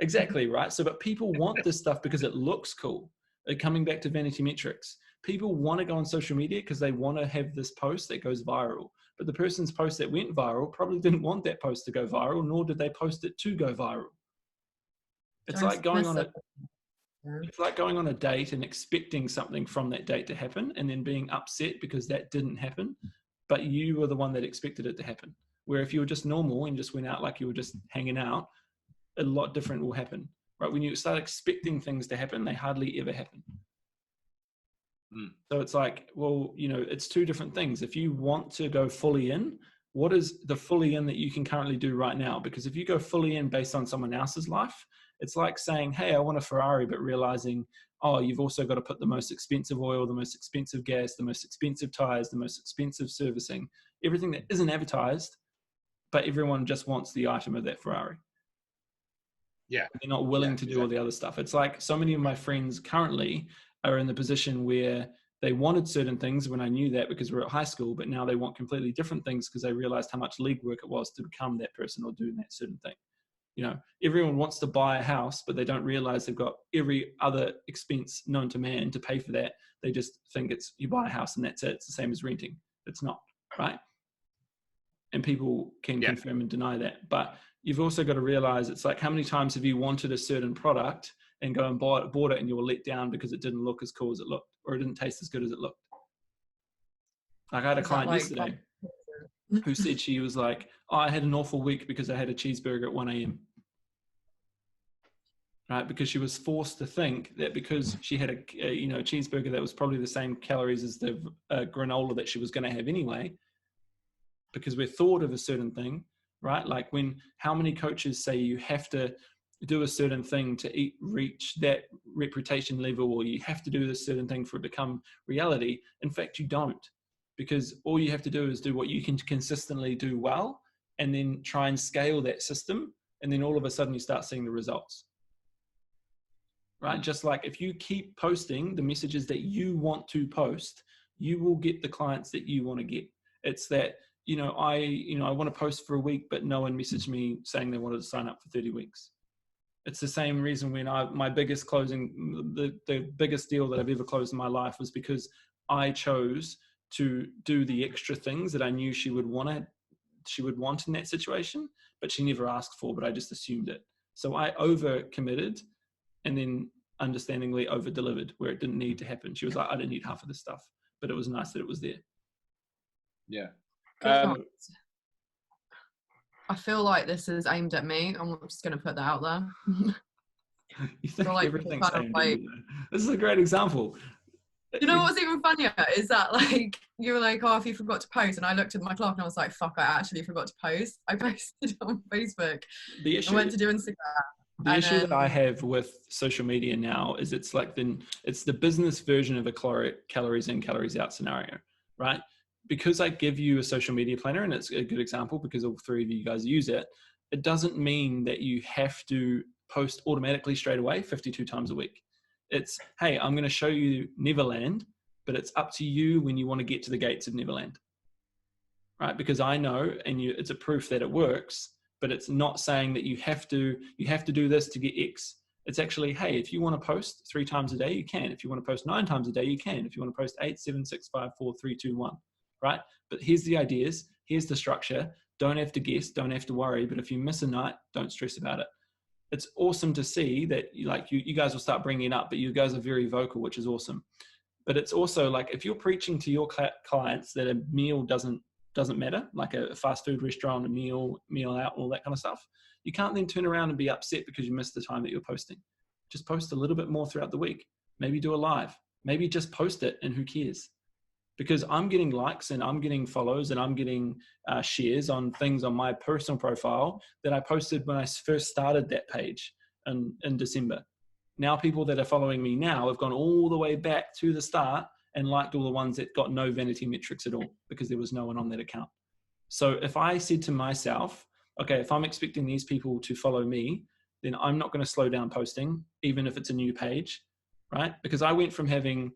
Speaker 2: Exactly, right? So, but people want this stuff because it looks cool. Coming back to vanity metrics, people want to go on social media because they want to have this post that goes viral. But the person's post that went viral probably didn't want that post to go viral, nor did they post it to go viral. It's like going on a date and expecting something from that date to happen and then being upset because that didn't happen, but you were the one that expected it to happen. Where if you were just normal and just went out like you were just hanging out, a lot different will happen, right? When you start expecting things to happen, they hardly ever happen. So it's like, well, it's 2 different things. If you want to go fully in, what is the fully in that you can currently do right now? Because if you go fully in based on someone else's life, it's like saying, hey, I want a Ferrari, but realizing, oh, you've also got to put the most expensive oil, the most expensive gas, the most expensive tires, the most expensive servicing, everything that isn't advertised, but everyone just wants the item of that Ferrari.
Speaker 3: Yeah.
Speaker 2: They're not willing to do all the other stuff. It's like so many of my friends currently are in the position where they wanted certain things when I knew that because we're at high school, but now they want completely different things because they realized how much legwork it was to become that person or do that certain thing. Everyone wants to buy a house, but they don't realize they've got every other expense known to man to pay for that. They just think it's you buy a house and that's it. It's the same as renting. It's not, right? And people can confirm and deny that. But you've also got to realize it's like, how many times have you wanted a certain product and go and bought it and you were let down because it didn't look as cool as it looked, or it didn't taste as good as it looked? Like I had a client yesterday who said she was like, oh, I had an awful week because I had a cheeseburger at 1 a.m. Right? Because she was forced to think that because she had a cheeseburger that was probably the same calories as the granola that she was going to have anyway, because we're thought of a certain thing, right? Like how many coaches say you have to do a certain thing to reach that reputation level, or you have to do this certain thing for it to become reality. In fact, you don't, because all you have to do is do what you can consistently do well, and then try and scale that system. And then all of a sudden you start seeing the results, right? Just like if you keep posting the messages that you want to post, you will get the clients that you want to get. It's that, I want to post for a week, but no one messaged me saying they wanted to sign up for 30 weeks. It's the same reason when my biggest closing, the biggest deal that I've ever closed in my life was because I chose to do the extra things that I knew she would want in that situation, but she never asked for, but I just assumed it. So I over committed and then understandingly over delivered where it didn't need to happen. She was like, I didn't need half of this stuff, but it was nice that it was there.
Speaker 3: Yeah.
Speaker 1: I feel like this is aimed at me. I'm just going to put that out there.
Speaker 2: You think
Speaker 1: like
Speaker 2: everything's aimed at you, though. This is a great example.
Speaker 1: You know what's even funnier is that like you were like, oh, if you forgot to post, and I looked at my clock and I was like, fuck, I actually forgot to post. I posted on Facebook. I went to do Instagram.
Speaker 2: The issue that I have with social media now is it's the business version of a calories in, calories out scenario, right? Because I give you a social media planner, and it's a good example because all 3 of you guys use it, it doesn't mean that you have to post automatically straight away 52 times a week. It's, hey, I'm going to show you Neverland, but it's up to you when you want to get to the gates of Neverland, right? Because I know, and it's a proof that it works, but it's not saying that you have to do this to get X. It's actually, hey, if you want to post 3 times a day, you can. If you want to post 9 times a day, you can. If you want to post 8, 7, 6, 5, 4, 3, 2, 1, right? But here's the ideas. Here's the structure. Don't have to guess. Don't have to worry. But if you miss a night, don't stress about it. It's awesome to see that you guys will start bringing it up, but you guys are very vocal, which is awesome. But it's also like if you're preaching to your clients that a meal doesn't matter, like a fast food restaurant, a meal out, all that kind of stuff, you can't then turn around and be upset because you missed the time that you're posting. Just post a little bit more throughout the week. Maybe do a live. Maybe just post it, and who cares? Because I'm getting likes and I'm getting follows and I'm getting shares on things on my personal profile that I posted when I first started that page in December. Now people that are following me now have gone all the way back to the start and liked all the ones that got no vanity metrics at all because there was no one on that account. So if I said to myself, okay, if I'm expecting these people to follow me, then I'm not going to slow down posting, even if it's a new page, right? Because I went from having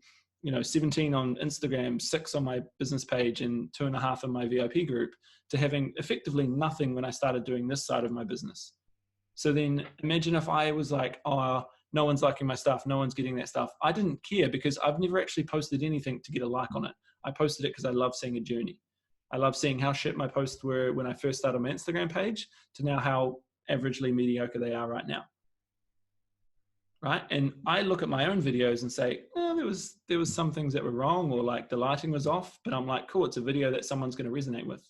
Speaker 2: 17 on Instagram, 6 on my business page, and 2.5 in my VIP group, to having effectively nothing when I started doing this side of my business. So then imagine if I was like, oh, no one's liking my stuff, no one's getting that stuff. I didn't care because I've never actually posted anything to get a like on it. I posted it because I love seeing a journey. I love seeing how shit my posts were when I first started my Instagram page to now how averagely mediocre they are right now. Right? And I look at my own videos and say, oh, there was some things that were wrong, or like the lighting was off, but I'm like, cool, it's a video that someone's going to resonate with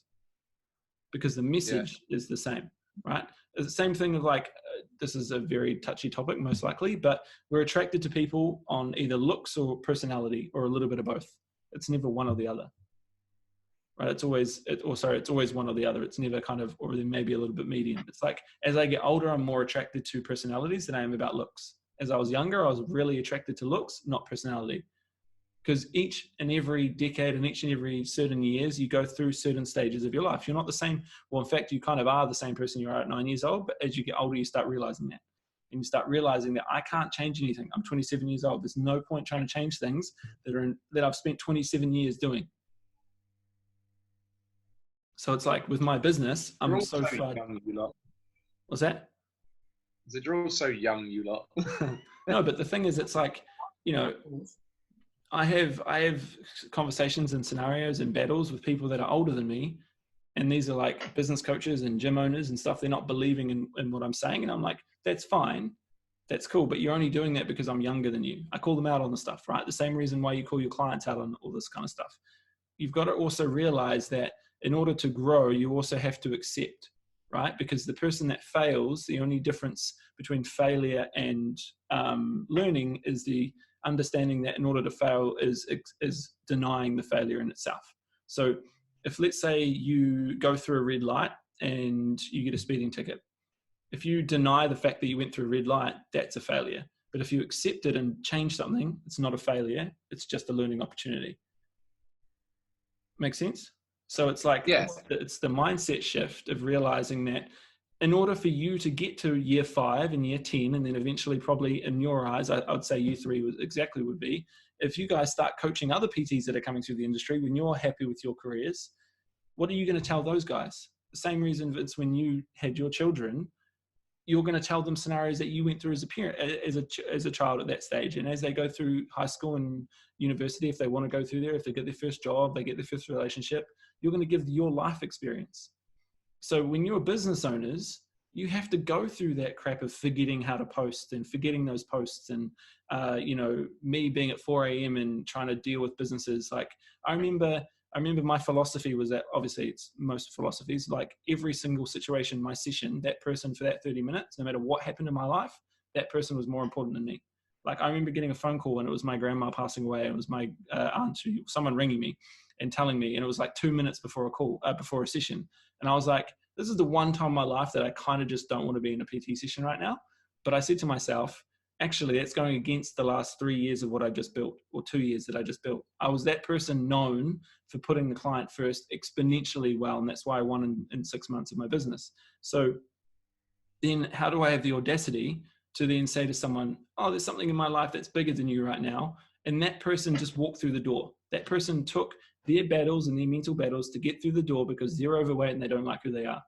Speaker 2: because the message is the same, right? It's the same thing of like, this is a very touchy topic most likely, but we're attracted to people on either looks or personality or a little bit of both. It's never one or the other, right? It's always one or the other. It's never kind of, or maybe a little bit medium. It's like, as I get older, I'm more attracted to personalities than I am about looks. As I was younger, I was really attracted to looks, not personality. Because each and every decade and each and every certain years, you go through certain stages of your life. You're not the same. Well, in fact, you kind of are the same person you are at 9 years old. But as you get older, you start realizing that. And you start realizing that I can't change anything. I'm 27 years old. There's no point trying to change things that I've spent 27 years doing. So it's like with my business, I'm so far. What's that?
Speaker 3: You're all so young, you lot.
Speaker 2: No, but the thing is, it's like, I have conversations and scenarios and battles with people that are older than me, and these are like business coaches and gym owners and stuff. They're not believing in what I'm saying, and I'm like, that's fine, that's cool, but you're only doing that because I'm younger than you. I call them out on the stuff, right? The same reason why you call your clients out on all this kind of stuff. You've got to also realize that in order to grow, you also have to accept. Right? Because the person that fails, the only difference between failure and learning is the understanding that in order to fail is denying the failure in itself. So if, let's say, you go through a red light and you get a speeding ticket, if you deny the fact that you went through a red light, that's a failure. But if you accept it and change something, it's not a failure. It's just a learning opportunity. Make sense? So it's like, it's the mindset shift of realizing that in order for you to get to year 5 and year 10, and then eventually probably in your eyes, I would say year 3 would be, if you guys start coaching other PTs that are coming through the industry, when you're happy with your careers, what are you going to tell those guys? The same reason, Vince, when you had your children, you're going to tell them scenarios that you went through as a parent, as a child at that stage. And as they go through high school and university, if they want to go through there, if they get their first job, they get their first relationship, you're going to give your life experience. So when you're business owners, you have to go through that crap of forgetting how to post and forgetting those posts. And, me being at 4 a.m. and trying to deal with businesses. Like I remember my philosophy was that, obviously it's most philosophies, like every single situation, my session, that person for that 30 minutes, no matter what happened in my life, that person was more important than me. Like I remember getting a phone call and it was my grandma passing away. It was my aunt, someone ringing me and telling me, and it was like 2 minutes before a session. And I was like, this is the one time in my life that I kind of just don't want to be in a PT session right now. But I said to myself, actually, it's going against the last 3 years of what I just built, or 2 years that I just built. I was that person known for putting the client first exponentially well. And that's why I won in 6 months of my business. So then how do I have the audacity to then say to someone, oh, there's something in my life that's bigger than you right now. And that person just walked through the door. That person took their battles and their mental battles to get through the door because they're overweight and they don't like who they are.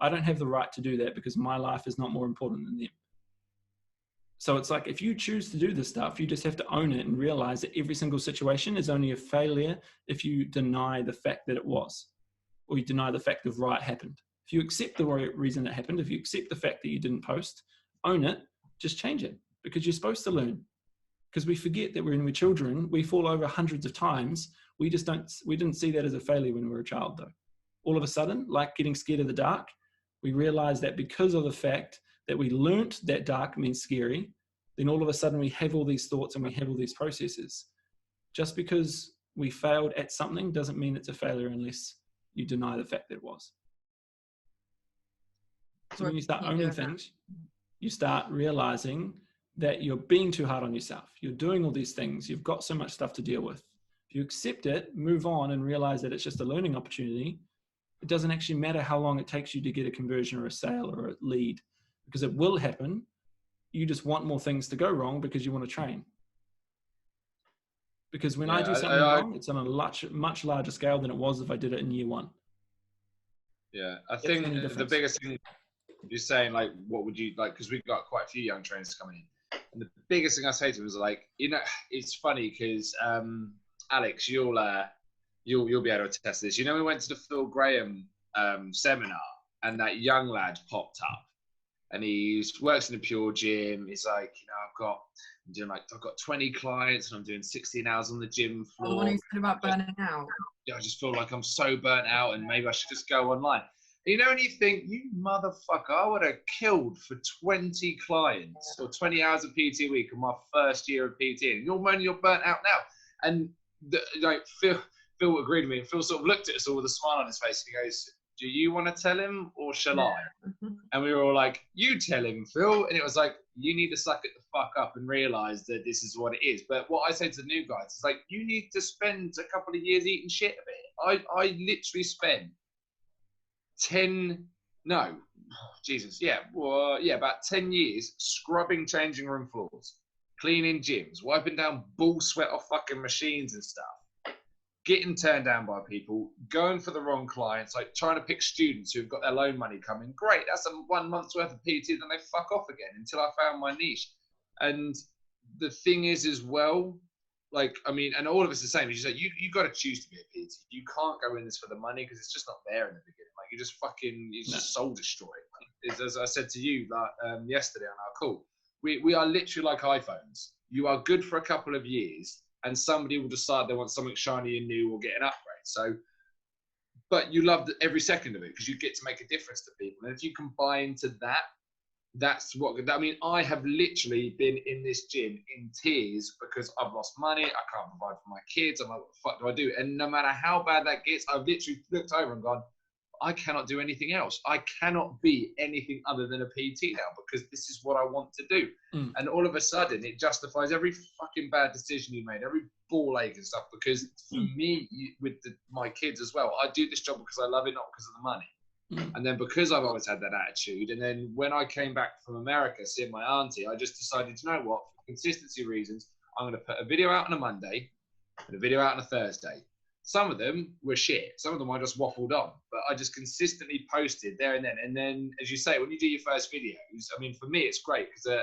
Speaker 2: I don't have the right to do that because my life is not more important than them. So it's like, if you choose to do this stuff, you just have to own it and realize that every single situation is only a failure if you deny the fact that it was, or you deny the fact of why it happened. If you accept the reason it happened, if you accept the fact that you didn't post, own it, just change it, because you're supposed to learn. Because we forget that when we're children, we fall over hundreds of times. We didn't see that as a failure when we were a child though. All of a sudden, like getting scared of the dark, we realize that because of the fact that we learnt that dark means scary, then all of a sudden we have all these thoughts and we have all these processes. Just because we failed at something doesn't mean it's a failure unless you deny the fact that it was. So when you start owning things, you start realizing that you're being too hard on yourself. You're doing all these things. You've got so much stuff to deal with. If you accept it, move on, and realize that it's just a learning opportunity, it doesn't actually matter how long it takes you to get a conversion or a sale or a lead, because it will happen. You just want more things to go wrong because you want to train. Because when I do something wrong, it's on a much larger scale than it was if I did it in year one.
Speaker 3: Yeah, I think the biggest thing you're saying, like, what would you like? Because we've got quite a few young trainers coming in, and the biggest thing I say to them is like, you know, it's funny because Alex, you'll be able to attest this. You know, we went to the Phil Graham seminar, and that young lad popped up, and he works in a Pure Gym. He's like, you know, I've got 20 clients, and I'm doing 16 hours on the gym floor.
Speaker 1: The one who said about burning out.
Speaker 3: Yeah, I just feel like I'm so burnt out, and maybe I should just go online. You know, and you think, you motherfucker, I would have killed for 20 clients or 20 hours of PT a week in my first year of PT, and you're moaning you're burnt out now. And Phil agreed with me, and Phil sort of looked at us all with a smile on his face, and he goes, do you want to tell him or shall I? And we were all like, you tell him, Phil. And it was like, you need to suck it the fuck up and realize that this is what it is. But what I say to the new guys is like, you need to spend a couple of years eating shit a bit. I literally spent about 10 years scrubbing changing room floors, cleaning gyms, wiping down bull sweat off fucking machines and stuff, getting turned down by people, going for the wrong clients, like trying to pick students who've got their loan money coming. Great, that's 1 month's worth of PT, then they fuck off again until I found my niche. And the thing is as well, like, I mean, and all of us are the same. You say you got to choose to be a PT. You can't go in this for the money because it's just not there in the beginning. Like, you just soul destroy. As I said to you yesterday on our call, we are literally like iPhones. You are good for a couple of years, and somebody will decide they want something shiny and new or get an upgrade. So, but you love every second of it because you get to make a difference to people. And if you can buy into that, that's what, I mean, I have literally been in this gym in tears because I've lost money. I can't provide for my kids. I'm like, what the fuck do I do? And no matter how bad that gets, I've literally looked over and gone, I cannot do anything else. I cannot be anything other than a PT now because this is what I want to do. And all of a sudden, it justifies every fucking bad decision you made, every ball ache and stuff. Because for me, with my kids as well, I do this job because I love it, not because of the money. And then because I've always had that attitude, and then when I came back from America seeing my auntie, I just decided, you know what, for consistency reasons, I'm going to put a video out on a Monday and a video out on a Thursday. Some of them were shit. Some of them I just waffled on, but I just consistently posted there and then. And then, as you say, when you do your first videos, I mean, for me, it's great because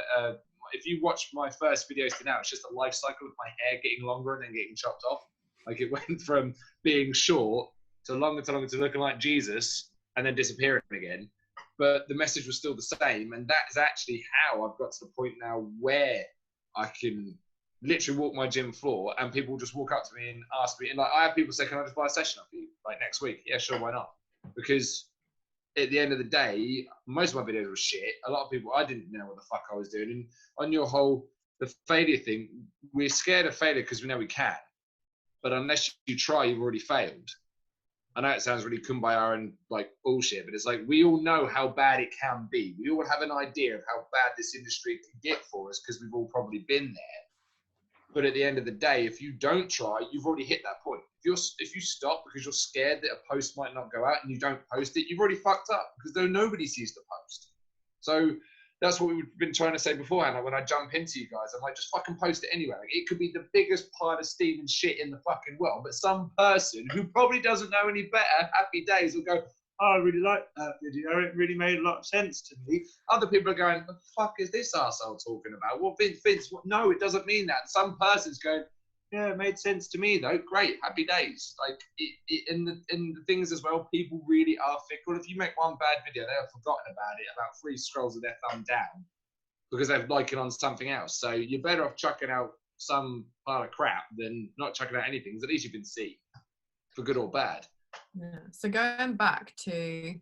Speaker 3: if you watch my first videos to now, it's just a life cycle of my hair getting longer and then getting chopped off. Like, it went from being short to longer to looking like Jesus and then disappearing again. But the message was still the same. And that is actually how I've got to the point now where I can literally walk my gym floor and people just walk up to me and ask me. And like, I have people say, can I just buy a session off you? Like, next week? Yeah, sure, why not? Because at the end of the day, most of my videos were shit. A lot of people, I didn't know what the fuck I was doing. And on your whole, the failure thing, we're scared of failure because we know we can. But unless you try, you've already failed. I know it sounds really kumbaya and like bullshit, but it's like, we all know how bad it can be. We all have an idea of how bad this industry can get for us because we've all probably been there. But at the end of the day, if you don't try, you've already hit that point. If you stop because you're scared that a post might not go out and you don't post it, you've already fucked up because nobody sees the post. So that's what we've been trying to say beforehand. Like, when I jump into you guys, I'm like, just fucking post it anyway. Like, it could be the biggest pile of steam and shit in the fucking world, but some person who probably doesn't know any better, happy days, will go, oh, I really like that video. It really made a lot of sense to me. Other people are going, the fuck is this arsehole talking about? Well, Vince, what? No, it doesn't mean that. Some person's going, yeah, it made sense to me though. Great, happy days. Like, and the things as well, people really are fickle. If you make one bad video, they have forgotten about it about 3 scrolls of their thumb down because they've liked it on something else. So you're better off chucking out some pile of crap than not chucking out anything, because at least you can see, for good or bad.
Speaker 1: Yeah. So going back to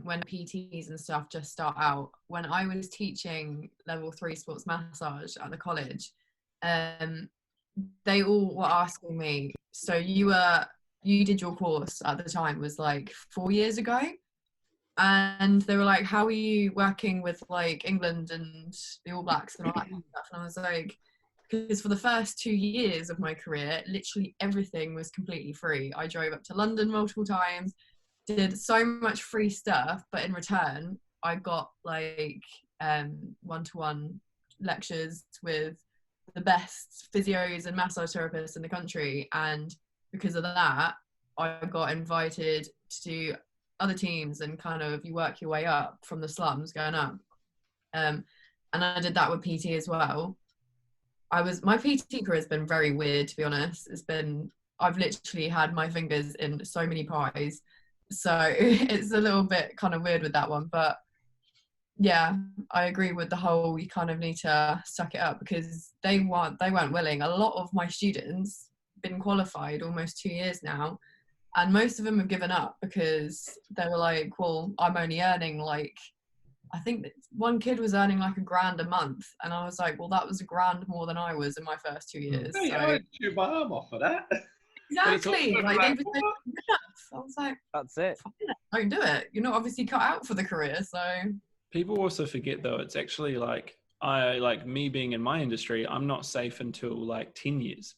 Speaker 1: when PTs and stuff just start out. When I was teaching level 3 sports massage at the college, they all were asking me, so you did your course at the time was like 4 years ago, and they were like, how are you working with like England and the All Blacks and all that kind of stuff? And I was like, because for the first 2 years of my career, literally everything was completely free. I drove up to London multiple times, did so much free stuff, but in return I got like one-to-one lectures with the best physios and massage therapists in the country, and because of that I got invited to do other teams, and kind of you work your way up from the slums going up. And I did that with PT as well. My PT career has been very weird, to be honest. I've literally had my fingers in so many pies, so it's a little bit kind of weird with that one. But yeah, I agree with the whole, you kind of need to suck it up, because they weren't willing. A lot of my students been qualified almost 2 years now, and most of them have given up because they were like, well, I'm only earning like, I think that one kid was earning like $1,000 a month, and I was like, well, that was $1,000 more than I was in my first 2 years.
Speaker 3: Hey,
Speaker 1: so
Speaker 3: I chew my arm off for that.
Speaker 1: exactly, like they were saying, I was like,
Speaker 4: That's it.
Speaker 1: don't do it. You're not obviously cut out for the career. So
Speaker 2: People also forget though, it's actually like, like me being in my industry, I'm not safe until like 10 years,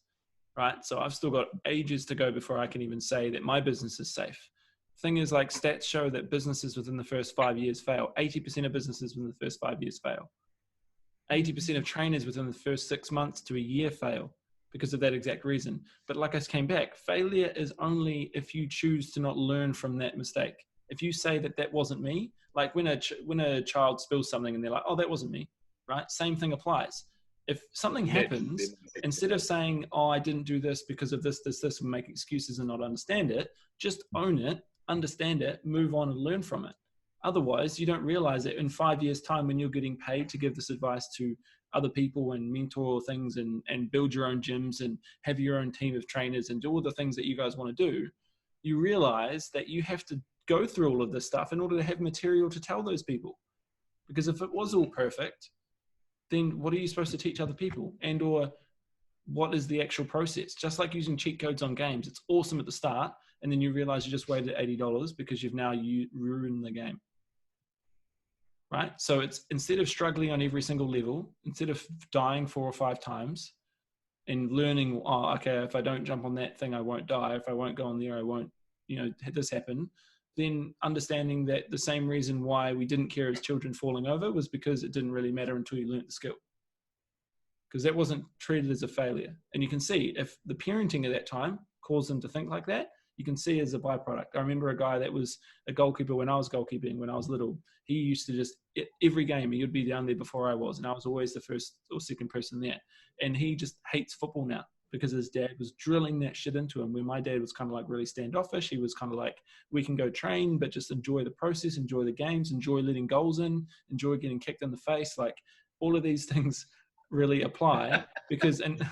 Speaker 2: right? So I've still got ages to go before I can even say that my business is safe. Thing is, like, stats show that businesses within the first 5 years fail. 80% of businesses within the first 5 years fail. 80% of trainers within the first 6 months to a year fail because of that exact reason. But like I came back, failure is only if you choose to not learn from that mistake. If you say that that wasn't me, like when a child spills something and they're like, oh, that wasn't me, right? Same thing applies. If something happens, instead of saying, oh, I didn't do this because of this, and make excuses and not understand it, just own it, understand it, move on and learn from it. Otherwise, you don't realize that in 5 years' time, when you're getting paid to give this advice to other people and mentor things and build your own gyms and have your own team of trainers and do all the things that you guys want to do, you realize that you have to go through all of this stuff in order to have material to tell those people. Because if it was all perfect, then what are you supposed to teach other people? And or what is the actual process? Just like using cheat codes on games, it's awesome at the start, and then you realize you just waited $80 because you've now ruined the game. Right? So it's, instead of struggling on every single level, instead of dying 4 or 5 times and learning, oh, okay, if I don't jump on that thing, I won't die. If I won't go on there, I won't, this happen. Then understanding that the same reason why we didn't care as children falling over was because it didn't really matter until you learnt the skill. Because that wasn't treated as a failure. And you can see if the parenting at that time caused them to think like that, you can see as a byproduct. I remember a guy that was a goalkeeper when I was goalkeeping, when I was little. He used to just, every game, he would be down there before I was, and I was always the first or second person there. And he just hates football now because his dad was drilling that shit into him. When my dad was kind of like really standoffish, he was kind of like, we can go train, but just enjoy the process, enjoy the games, enjoy letting goals in, enjoy getting kicked in the face. Like, all of these things really apply because, and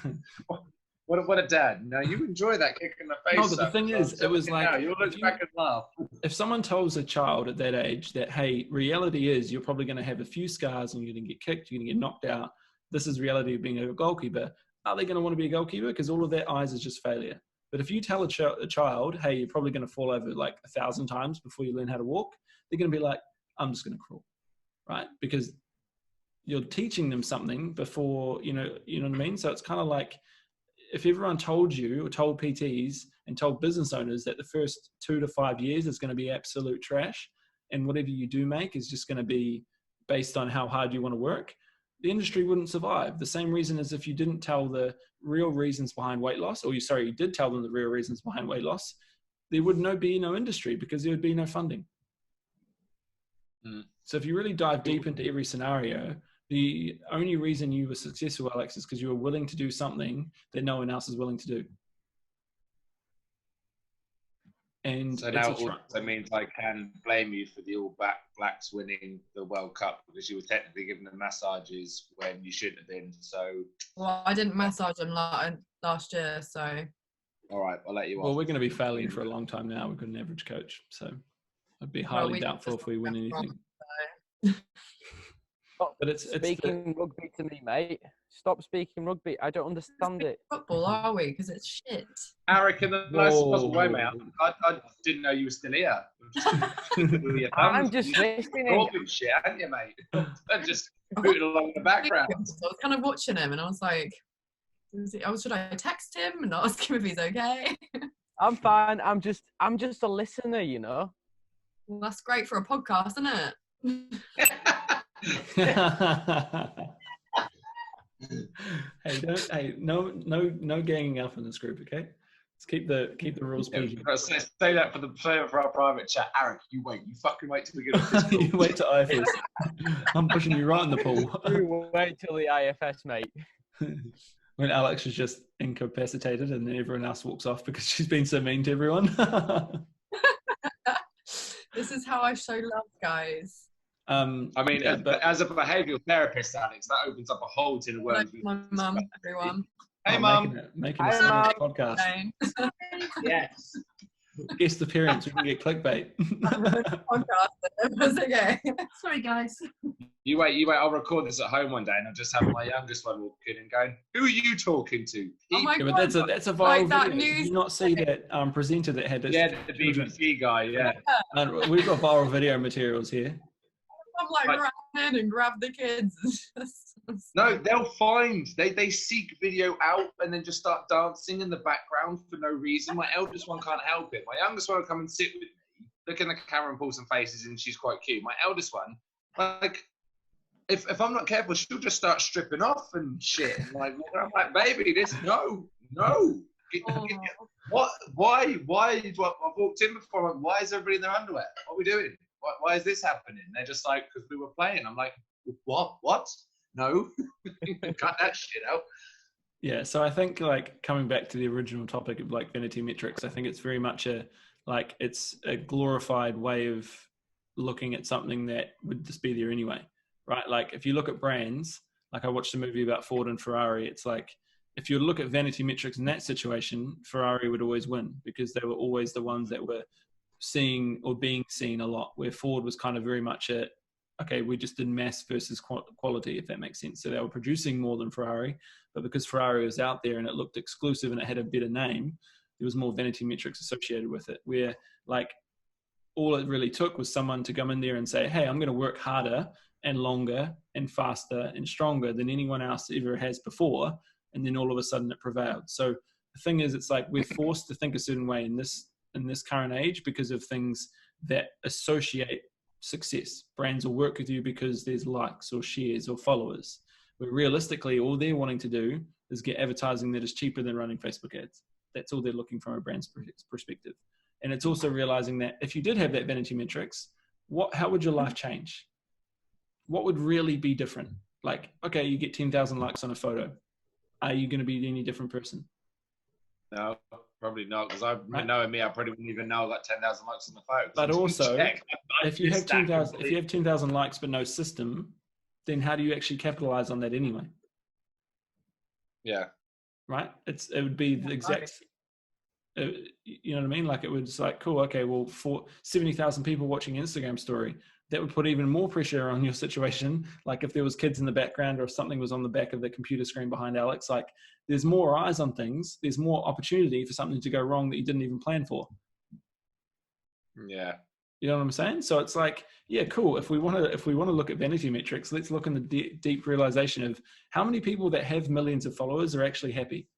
Speaker 3: what a dad. Now you enjoy that kick in the face.
Speaker 2: No, but the thing is, it was like,
Speaker 3: you look back and laugh.
Speaker 2: If someone tells a child at that age that, hey, reality is you're probably going to have a few scars and you're going to get kicked, you're going to get knocked out, this is reality of being a goalkeeper, are they going to want to be a goalkeeper? Because all of their eyes is just failure. But if you tell a child, hey, you're probably going to fall over like 1,000 times before you learn how to walk, they're going to be like, I'm just going to crawl, right? Because you're teaching them something before, you know what I mean? So it's kind of like, if everyone told you, or told PTs and told business owners that the first 2 to 5 years is going to be absolute trash, and whatever you do make is just going to be based on how hard you want to work, the industry wouldn't survive. The same reason as if you didn't tell the real reasons behind weight loss, or you did tell them the real reasons behind weight loss, there would be no industry because there would be no funding. So if you really dive deep into every scenario, the only reason you were successful, Alex, is because you were willing to do something that no one else is willing to do. And
Speaker 3: so now it means I can blame you for the All Blacks winning the World Cup because you were technically giving them massages when you shouldn't have been. So,
Speaker 1: well, I didn't massage them last year, so.
Speaker 3: All right, I'll let you off.
Speaker 2: Well, we're going to be failing for a long time now. We've got an average coach, so. I'd be
Speaker 1: Well,
Speaker 2: highly
Speaker 1: we
Speaker 2: doubtful
Speaker 1: just
Speaker 2: if we win
Speaker 1: got
Speaker 2: anything.
Speaker 4: Stop
Speaker 2: But it's
Speaker 4: speaking rugby to me, mate. Stop speaking rugby. I don't understand it.
Speaker 1: football, are we? Because it's shit.
Speaker 3: Eric, in the nicest possible way, mate.
Speaker 2: Whoa.
Speaker 3: I didn't know you were still here.
Speaker 4: I'm just listening.
Speaker 3: Northern shit, aren't you, mate? And just booted along in the background.
Speaker 1: I was kind of watching him, and I was like, should I text him and ask him if he's okay?
Speaker 4: I'm fine. I'm just a listener, you know.
Speaker 1: Well, that's great for a podcast, isn't it?
Speaker 2: No ganging up in this group, okay? Let's keep the rules PG.
Speaker 3: Say that for our private chat. Eric, you fucking wait till we get off this call.
Speaker 2: You wait till IFS. I'm pushing you right in the pool.
Speaker 4: You wait till the IFS, mate.
Speaker 2: When Alex is just incapacitated and then everyone else walks off because she's been so mean to everyone.
Speaker 1: This is how I show love, guys.
Speaker 3: I mean, as a behavioural therapist, Alex, that opens up a whole tin of worms.
Speaker 1: My mum, everyone.
Speaker 3: Hey, Mum.
Speaker 2: Making
Speaker 4: Hi,
Speaker 2: a
Speaker 4: Mum.
Speaker 2: podcast.
Speaker 3: Yes.
Speaker 2: Guest appearance, we can get clickbait.
Speaker 1: Podcast. It was okay.
Speaker 5: Sorry, guys.
Speaker 3: You wait. I'll record this at home one day, and I'll just have my youngest one walk in and going, "Who are you talking to?"
Speaker 1: Oh my
Speaker 2: Yeah,
Speaker 1: God.
Speaker 2: but that's a viral
Speaker 1: Like that
Speaker 2: video. Did
Speaker 1: news-
Speaker 2: you not see that presenter that had this?
Speaker 3: Yeah, the BBC guy. Yeah.
Speaker 2: And we've got viral video materials here.
Speaker 1: I'm like,
Speaker 3: Like-
Speaker 1: run in and grab the kids.
Speaker 3: No, they'll find they seek video out and then just start dancing in the background for no reason. My eldest one can't help it. My youngest one will come and sit with me, look in the camera and pull some faces, and she's quite cute. My eldest one, like, if I'm not careful, she'll just start stripping off and shit. And like, I'm like, baby, this no. What? Why? I've walked in before. I'm like, why is everybody in their underwear? What are we doing? Why is this happening? They're just like, because we were playing. I'm like, what? No, cut that shit out.
Speaker 2: Yeah, so I think like coming back to the original topic of like vanity metrics, I think it's very much it's a glorified way of looking at something that would just be there anyway, right? Like if you look at brands, like I watched a movie about Ford and Ferrari, it's like if you look at vanity metrics in that situation, Ferrari would always win because they were always the ones that were seeing or being seen a lot, where Ford was kind of very much okay, we just did mass versus quality, if that makes sense. So they were producing more than Ferrari, but because Ferrari was out there and it looked exclusive and it had a better name, there was more vanity metrics associated with it, where like all it really took was someone to come in there and say, hey, I'm going to work harder and longer and faster and stronger than anyone else ever has before. And then all of a sudden it prevailed. So the thing is, it's like we're forced to think a certain way in this current age because of things that associate success. Brands will work with you because there's likes or shares or followers. But realistically, all they're wanting to do is get advertising that is cheaper than running Facebook ads. That's all they're looking from a brand's perspective. And it's also realizing that if you did have that vanity metrics, how would your life change? What would really be different? Like, okay, you get 10,000 likes on a photo. Are you going to be any different person?
Speaker 3: No, probably not, because knowing me, I probably wouldn't even know I got 10,000 likes on the phone.
Speaker 2: But also, if you have 10,000 likes but no system, then how do you actually capitalize on that anyway?
Speaker 3: Yeah.
Speaker 2: Right? It would be the exact. You know what I mean? Like it was like, cool, okay, well, for 70,000 people watching Instagram story, that would put even more pressure on your situation. Like if there was kids in the background or if something was on the back of the computer screen behind Alex, like there's more eyes on things. There's more opportunity for something to go wrong that you didn't even plan for.
Speaker 3: Yeah.
Speaker 2: You know what I'm saying? So it's like, yeah, cool. If we want to look at vanity metrics, let's look in the deep realization of how many people that have millions of followers are actually happy.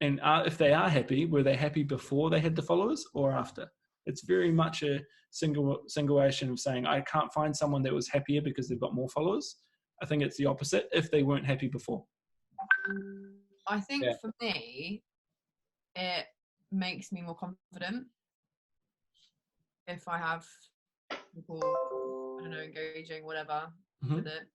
Speaker 2: And if they are happy, were they happy before they had the followers or after? It's very much a singulation of saying, I can't find someone that was happier because they've got more followers. I think it's the opposite if they weren't happy before.
Speaker 1: I think for me, it makes me more confident if I have people, I don't know, engaging, whatever, with it.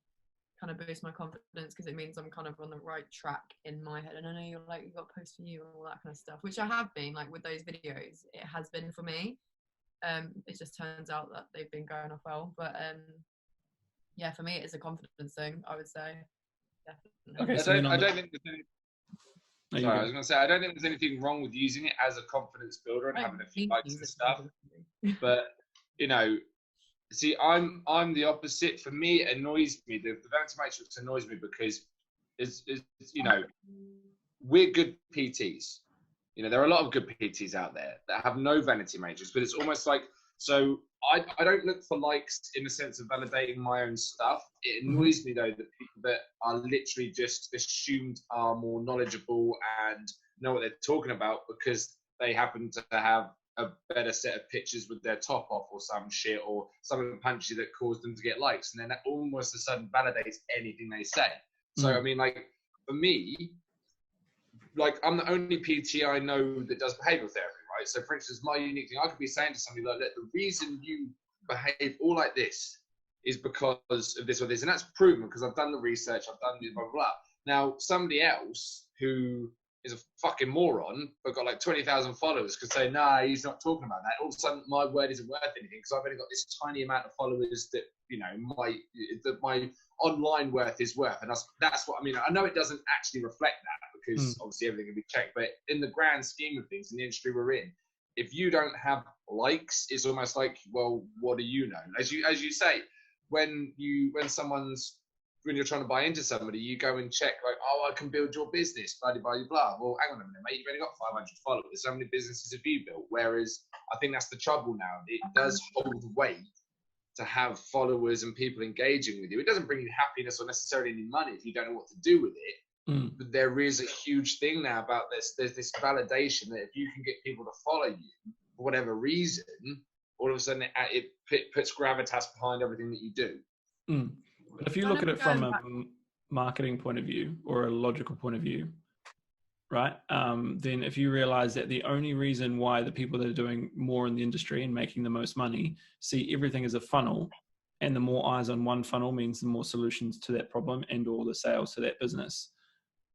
Speaker 1: Kind of boost my confidence because it means I'm kind of on the right track in my head. And I know you've got posts for you and all that kind of stuff, which I have been, like with those videos, it has been for me. It just turns out that they've been going off well. But yeah, for me, it's a confidence thing, I would say. Definitely.
Speaker 2: Okay,
Speaker 3: I don't think there's any. Sorry, I was going to say, I don't think there's anything wrong with using it as a confidence builder and having a few likes and stuff. But you know, see, I'm the opposite. For me, it annoys me. The Vanity Matrix annoys me because it's you know, we're good PTs. You know, there are a lot of good PTs out there that have no Vanity Matrix, but it's almost like, so I don't look for likes in the sense of validating my own stuff. It annoys me though that people that are literally just assumed are more knowledgeable and know what they're talking about because they happen to have a better set of pictures with their top off or some shit or something punchy that caused them to get likes, and then that almost a sudden validates anything they say. So I mean, like for me, like I'm the only PT I know that does behavioral therapy, right? So for instance, my unique thing, I could be saying to somebody like, the reason you behave all like this is because of this or this, and that's proven because I've done the research, I've done the blah, blah, blah. Now, somebody else who is a fucking moron, but got like 20,000 followers could say, nah, he's not talking about that. All of a sudden, my word isn't worth anything because I've only got this tiny amount of followers that, you know, my online worth is worth. And that's what I mean. I know it doesn't actually reflect that because obviously everything can be checked, but in the grand scheme of things, in the industry we're in, if you don't have likes, it's almost like, well, what do you know? As you say, when you're trying to buy into somebody, you go and check like, oh, I can build your business, blah, blah, blah, blah. Well, hang on a minute, mate. You've only got 500 followers. How many businesses have you built? Whereas I think that's the trouble now. It does hold weight to have followers and people engaging with you. It doesn't bring you happiness or necessarily any money if you don't know what to do with it. But there is a huge thing now about this. There's this validation that if you can get people to follow you for whatever reason, all of a sudden it puts gravitas behind everything that you do.
Speaker 2: But if you look at it from a marketing point of view or a logical point of view, right, then if you realize that the only reason why the people that are doing more in the industry and making the most money see everything as a funnel, and the more eyes on one funnel means the more solutions to that problem and all the sales to that business,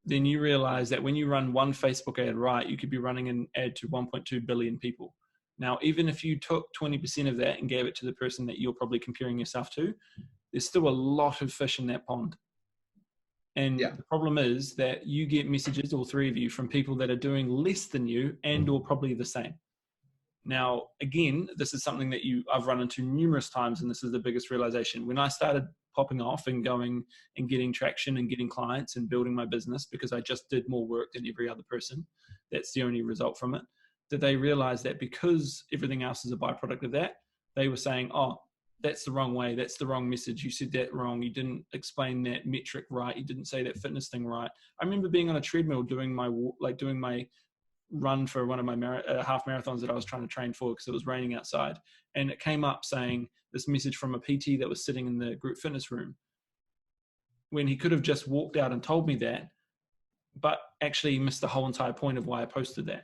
Speaker 2: then you realize that when you run one Facebook ad right, you could be running an ad to 1.2 billion people. Now, even if you took 20% of that and gave it to the person that you're probably comparing yourself to, there's still a lot of fish in that pond. And the problem is that you get messages, all three of you, from people that are doing less than you and or probably the same. Now, again, this is something that I've run into numerous times, and this is the biggest realization. When I started popping off and going and getting traction and getting clients and building my business because I just did more work than every other person, that's the only result from it, that they realized that because everything else is a byproduct of that, they were saying, oh, that's the wrong way. That's the wrong message. You said that wrong. You didn't explain that metric right. You didn't say that fitness thing right. I remember being on a treadmill doing my run for one of my half marathons that I was trying to train for because it was raining outside. And it came up saying this message from a PT that was sitting in the group fitness room when he could have just walked out and told me that, but actually missed the whole entire point of why I posted that.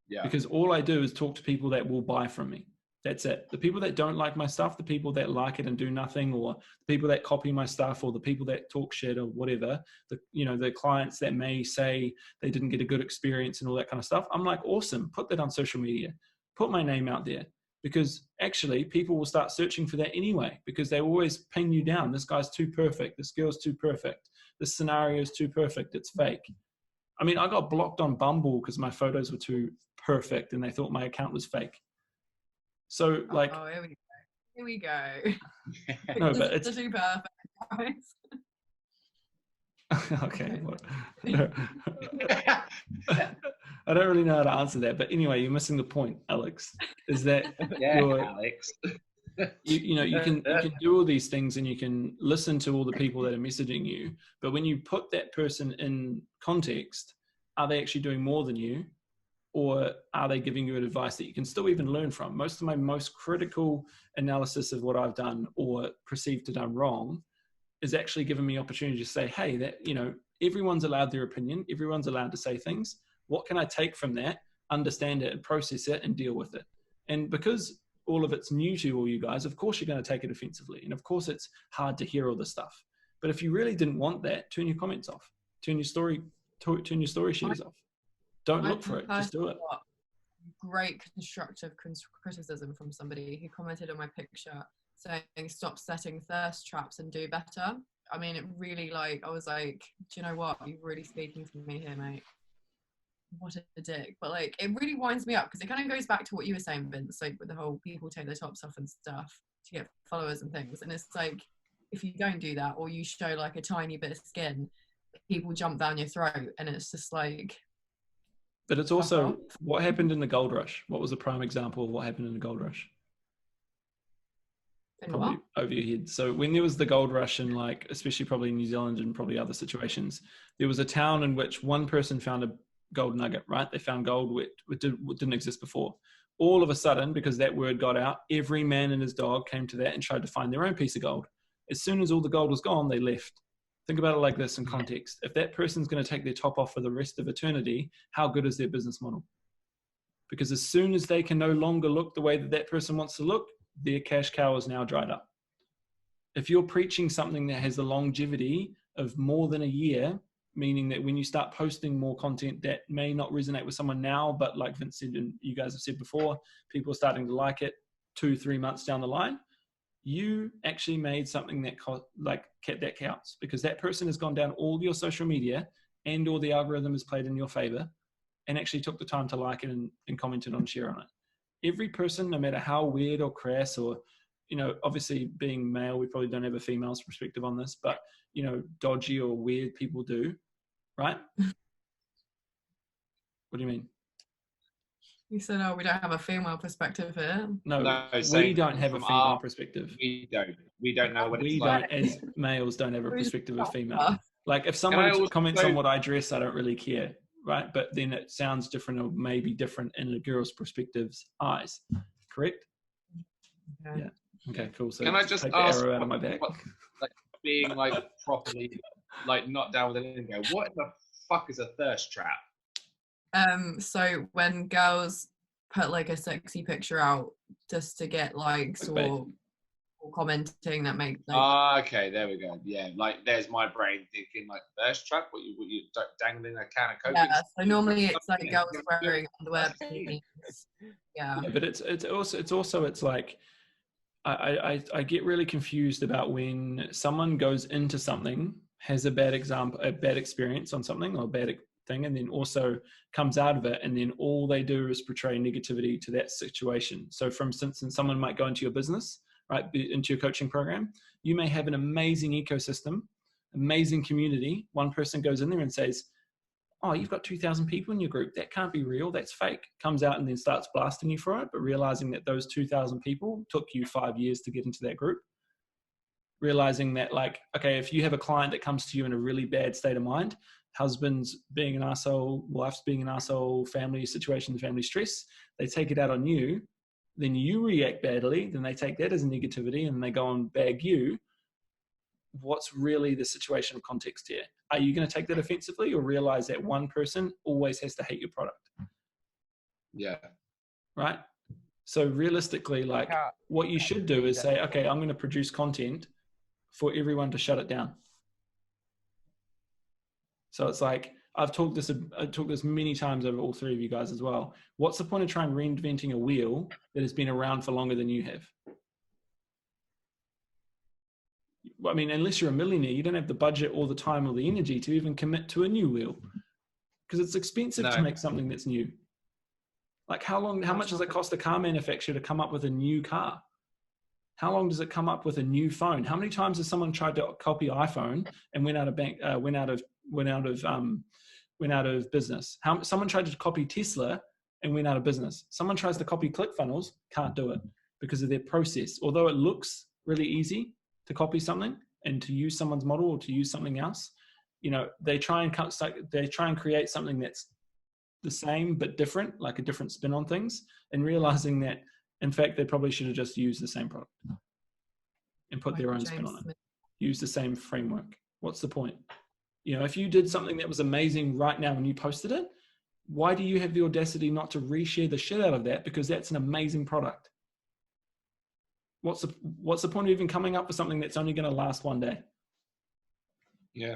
Speaker 2: Yeah. Because all I do is talk to people that will buy from me. That's it. The people that don't like my stuff, the people that like it and do nothing, or the people that copy my stuff, or the people that talk shit or whatever, the clients that may say they didn't get a good experience and all that kind of stuff, I'm like, awesome, put that on social media, put my name out there, because actually people will start searching for that anyway, because they always pin you down. This guy's too perfect. This girl's too perfect. This scenario is too perfect. It's fake. I mean, I got blocked on Bumble because my photos were too perfect and they thought my account was fake. So like,
Speaker 1: oh, here we go.
Speaker 2: No, but it's
Speaker 1: too perfect.
Speaker 2: Okay. I don't really know how to answer that, but anyway, you're missing the point, Alex. Is that
Speaker 3: Alex?
Speaker 2: You can do all these things and you can listen to all the people that are messaging you, but when you put that person in context, are they actually doing more than you? Or are they giving you advice that you can still even learn from? Most of my most critical analysis of what I've done or perceived to done wrong is actually giving me opportunity to say, hey, that, everyone's allowed their opinion. Everyone's allowed to say things. What can I take from that, understand it and process it and deal with it? And because all of it's new to all you guys, of course you're going to take it offensively. And of course it's hard to hear all this stuff. But if you really didn't want that, turn your comments off. Turn your story shares off. Don't look for it. Just do it.
Speaker 1: Great constructive criticism from somebody who commented on my picture saying, stop setting thirst traps and do better. I mean, it really I was like, do you know what? You're really speaking to me here, mate. what a dick. But like, it really winds me up because it kind of goes back to what you were saying, Vince, like with the whole people take their tops off and stuff to get followers and things. And it's like, if you don't do that or you show like a tiny bit of skin, people jump down your throat, and it's just like.
Speaker 2: But it's also what happened in the gold rush. What was a prime example of what happened in the gold rush? Probably over your head. So when there was the gold rush in, like, especially probably New Zealand and probably other situations, there was a town in which one person found a gold nugget, right? They found gold which didn't exist before. All of a sudden, because that word got out, every man and his dog came to that and tried to find their own piece of gold. As soon as all the gold was gone, they left. Think about it like this in context. If that person's going to take their top off for the rest of eternity, how good is their business model? Because as soon as they can no longer look the way that that person wants to look, their cash cow is now dried up. If you're preaching something that has the longevity of more than a year, meaning that when you start posting more content that may not resonate with someone now, but like Vince said and you guys have said before, people are starting to like it 2-3 months down the line, you actually made something that that counts, because that person has gone down all your social media and all the algorithm is played in your favor and actually took the time to like it and commented on, share on it. Every person, no matter how weird or crass or, obviously being male, we probably don't have a female's perspective on this, but, dodgy or weird people do, right? What do you mean?
Speaker 1: You said, oh, we don't have a female perspective here.
Speaker 2: No, we don't have a female perspective.
Speaker 3: We don't know what it's
Speaker 2: like. As males don't have a perspective of female. Like if someone comments on what I dress, I don't really care, right? But then it sounds different or maybe different in a girl's perspective's eyes, correct? Okay. Yeah. Okay, cool. So
Speaker 3: can I just
Speaker 2: take
Speaker 3: ask,
Speaker 2: the arrow out of my back?
Speaker 3: Like being like properly like not down with an lingo, what in the fuck is a thirst trap?
Speaker 1: So when girls put like a sexy picture out just to get likes or commenting that makes
Speaker 3: okay, there we go. Yeah, like there's my brain thinking like thirst trap. What you dangling a can of Coke?
Speaker 1: Yeah, so normally it's like girls wearing underwear bikinis. Yeah,
Speaker 2: but it's also like I get really confused about when someone goes into something, has a bad experience on something or a bad thing, and then also comes out of it, and then all they do is portray negativity to that situation. So for instance, someone might go into your business, right, into your coaching program. You may have an amazing ecosystem, amazing community. One person goes in there and says, oh, you've got 2,000 people in your group. That can't be real. That's fake. Comes out and then starts blasting you for it, but realizing that those 2,000 people took you 5 years to get into that group. Realizing that, like, okay, if you have a client that comes to you in a really bad state of mind, husband's being an asshole, wife's being an asshole, family situation, family stress, they take it out on you, then you react badly, then they take that as a negativity and they go and bag you. What's really the situation of context here? Are you going to take that offensively or realize that one person always has to hate your product?
Speaker 3: Yeah.
Speaker 2: Right? So realistically, like what you should do is say, okay, I'm going to produce content for everyone to shut it down. So it's like, I've talked this many times over all three of you guys as well. What's the point of trying reinventing a wheel that has been around for longer than you have? I mean, unless you're a millionaire, you don't have the budget or the time or the energy to even commit to a new wheel, because it's expensive to make something that's new. Like how much does it cost a car manufacturer to come up with a new car? How long does it come up with a new phone? How many times has someone tried to copy iPhone and went out of business? Someone tried to copy Tesla and went out of business. Someone tries to copy ClickFunnels, can't do it because of their process. Although it looks really easy to copy something and to use someone's model or to use something else, they try and create something that's the same but different, like a different spin on things, and realizing that in fact they probably should have just used the same product and put their own spin on it. Use the same framework. What's the point? If you did something that was amazing right now and you posted it, why do you have the audacity not to reshare the shit out of that? Because that's an amazing product. What's the point of even coming up with something that's only going to last one day?
Speaker 3: Yeah.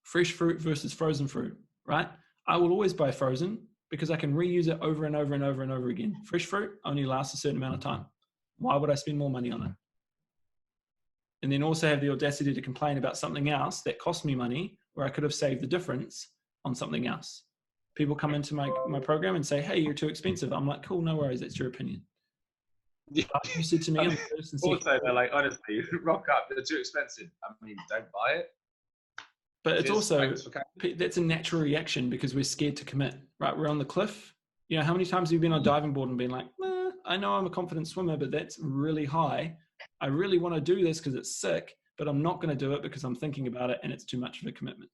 Speaker 2: Fresh fruit versus frozen fruit, right? I will always buy frozen because I can reuse it over and over and over and over again. Fresh fruit only lasts a certain amount of time. Why would I spend more money on it? And then also have the audacity to complain about something else that cost me money where I could have saved the difference on something else. People come into my program and say, hey, you're too expensive. I'm like, cool, no worries, that's your opinion. You said to me on the first and second.
Speaker 3: Also, they're like, honestly, rock up, they're too expensive. I mean, don't buy it.
Speaker 2: But it's also, that's a natural reaction because we're scared to commit, right? We're on the cliff. You know, how many times have you been on a diving board and been like, I know I'm a confident swimmer, but that's really high. I really want to do this because it's sick, but I'm not going to do it because I'm thinking about it and it's too much of a commitment.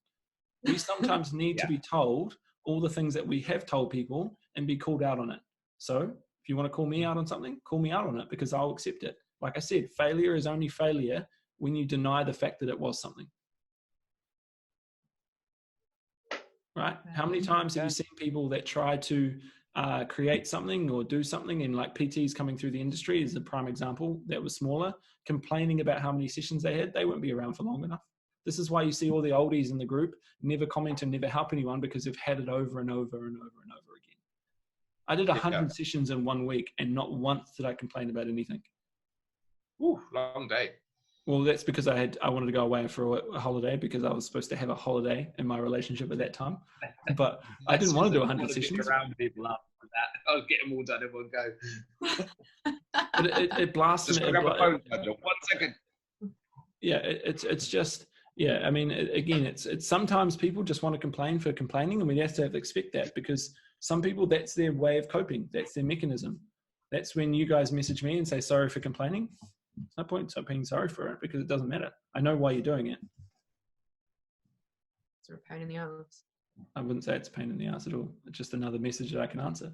Speaker 2: We sometimes need to be told all the things that we have told people and be called out on it. So if you want to call me out on something, call me out on it because I'll accept it. Like I said, failure is only failure when you deny the fact that it was something. Right? How many times have you seen people that try to create something or do something, and like PTs coming through the industry is a prime example that was smaller, complaining about how many sessions they had? They won't be around for long enough. This is why you see all the oldies in the group never comment and never help anyone, because they've had it over and over and over and over again. I did 100 sessions in 1 week and not once did I complain about anything.
Speaker 3: Ooh, long day.
Speaker 2: Well, that's because I wanted to go away for a holiday because I was supposed to have a holiday in my relationship at that time. But I didn't want to do 100 sessions.
Speaker 3: Around people up with that. I'll get them all done in one go.
Speaker 2: But it blasts.
Speaker 3: Just grab a phone. 1 second.
Speaker 2: Yeah, it's just, yeah. I mean, again, it's sometimes people just want to complain for complaining, and we have to expect that, because some people, that's their way of coping. That's their mechanism. That's when you guys message me and say sorry for complaining. There's no point in being sorry for it because it doesn't matter. I know why you're doing it.
Speaker 1: It's a pain in the ass.
Speaker 2: I wouldn't say it's a pain in the ass at all. It's just another message that I can answer.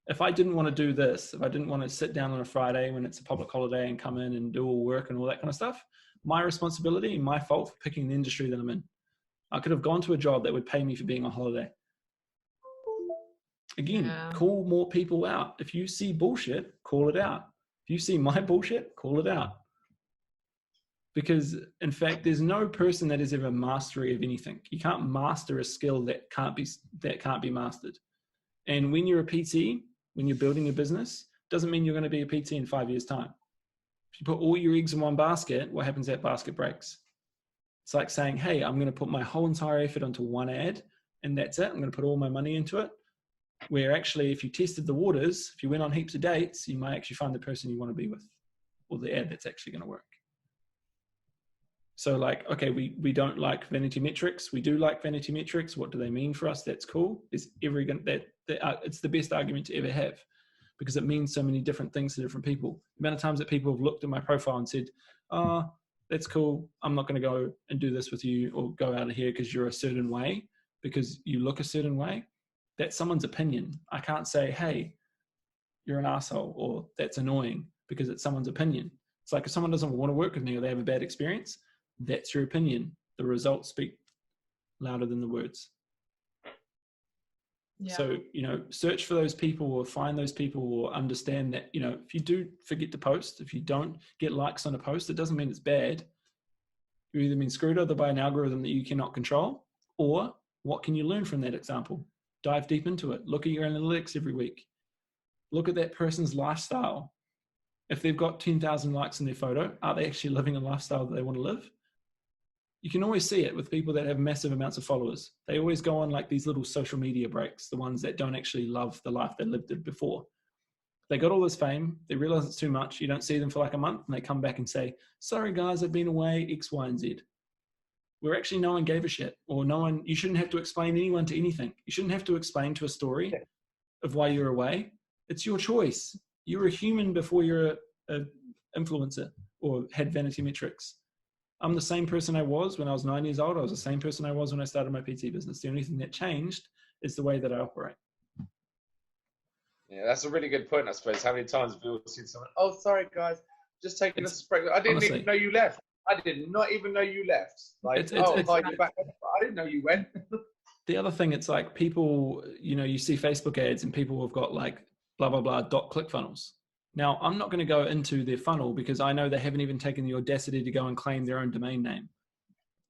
Speaker 2: If I didn't want to do this, if I didn't want to sit down on a Friday when it's a public holiday and come in and do all work and all that kind of stuff, my responsibility and my fault for picking the industry that I'm in. I could have gone to a job that would pay me for being on holiday. Again, call more people out. If you see bullshit, call it out. If you see my bullshit, call it out. Because in fact, there's no person that has ever mastery of anything. You can't master a skill that can't be mastered. And when you're a PT, when you're building a business, doesn't mean you're going to be a PT in 5 years' time. If you put all your eggs in one basket, what happens? That basket breaks. It's like saying, hey, I'm going to put my whole entire effort onto one ad and that's it. I'm going to put all my money into it. Where actually, if you tested the waters, if you went on heaps of dates, you might actually find the person you want to be with, or the ad that's actually going to work. So like, okay, we don't like vanity metrics. We do like vanity metrics. What do they mean for us? That's cool. It's the best argument to ever have, because it means so many different things to different people. The amount of times that people have looked at my profile and said, oh, that's cool. I'm not going to go and do this with you or go out of here because you're a certain way, because you look a certain way. That's someone's opinion. I can't say, hey, you're an asshole, or that's annoying, because it's someone's opinion. It's like if someone doesn't want to work with me or they have a bad experience, that's your opinion. The results speak louder than the words. Yeah. So, search for those people or find those people, or understand that, if you do forget to post, if you don't get likes on a post, it doesn't mean it's bad. You're either being screwed over by an algorithm that you cannot control, or what can you learn from that example? Dive deep into it. Look at your analytics every week. Look at that person's lifestyle. If they've got 10,000 likes in their photo, are they actually living a lifestyle that they want to live? You can always see it with people that have massive amounts of followers. They always go on like these little social media breaks, the ones that don't actually love the life they lived before. They got all this fame, they realize it's too much, you don't see them for like a month, and they come back and say, sorry guys, I've been away, X, Y, and Z. Where actually no one gave a shit, or you shouldn't have to explain anyone to anything. You shouldn't have to explain to a story of why you're away. It's your choice. You're a human before you're an influencer or had vanity metrics. I'm the same person I was when I was 9 years old. I was the same person I was when I started my PT business. The only thing that changed is the way that I operate.
Speaker 3: Yeah, that's a really good point, I suppose. How many times have we all seen someone, oh, sorry guys, just taking a break. I didn't even know you left. I did not even know you left. Like, you're back. I didn't know you went.
Speaker 2: The other thing, it's like people, you see Facebook ads and people have got like blah, blah, blah, .click funnels. Now, I'm not going to go into their funnel because I know they haven't even taken the audacity to go and claim their own domain name.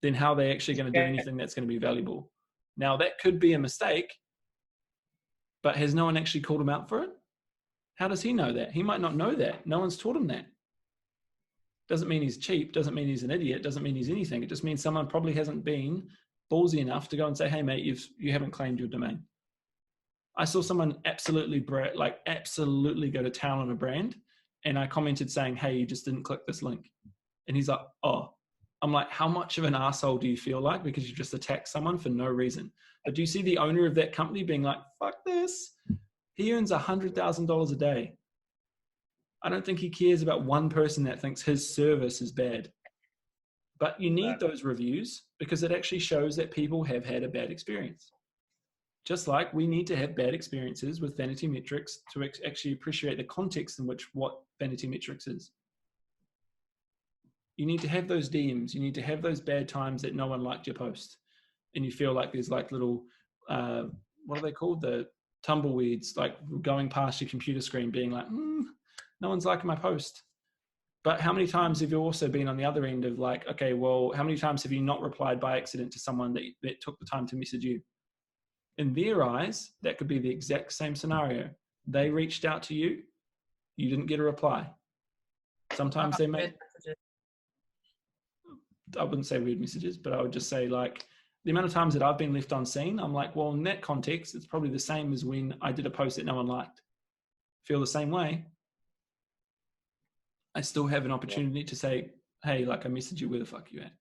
Speaker 2: Then how are they actually going to do anything that's going to be valuable? Now, that could be a mistake, but has no one actually called him out for it? How does he know that? He might not know that. No one's taught him that. Doesn't mean he's cheap, doesn't mean he's an idiot, doesn't mean he's anything. It just means someone probably hasn't been ballsy enough to go and say, hey, mate, you haven't claimed your domain. I saw someone absolutely go to town on a brand, and I commented saying, "Hey, you just didn't click this link," and he's like, "Oh." I'm like, how much of an asshole do you feel like because you just attacked someone for no reason? But do you see the owner of that company being like, "Fuck this"? He earns $100,000 a day. I don't think he cares about one person that thinks his service is bad. But you need those reviews because it actually shows that people have had a bad experience. Just like we need to have bad experiences with vanity metrics to actually appreciate the context in which what vanity metrics is. You need to have those DMs. You need to have those bad times that no one liked your post. And you feel like there's like little, what are they called? The tumbleweeds, like going past your computer screen being like, no one's liking my post. But how many times have you also been on the other end of like, okay, well, how many times have you not replied by accident to someone that took the time to message you? In their eyes, that could be the exact same scenario. They reached out to you, you didn't get a reply. Sometimes they make, I wouldn't say weird messages, but I would just say like the amount of times that I've been left unseen, I'm like, well, in that context, it's probably the same as when I did a post that no one liked. Feel the same way. I still have an opportunity to say, hey, like I messaged you, where the fuck you at?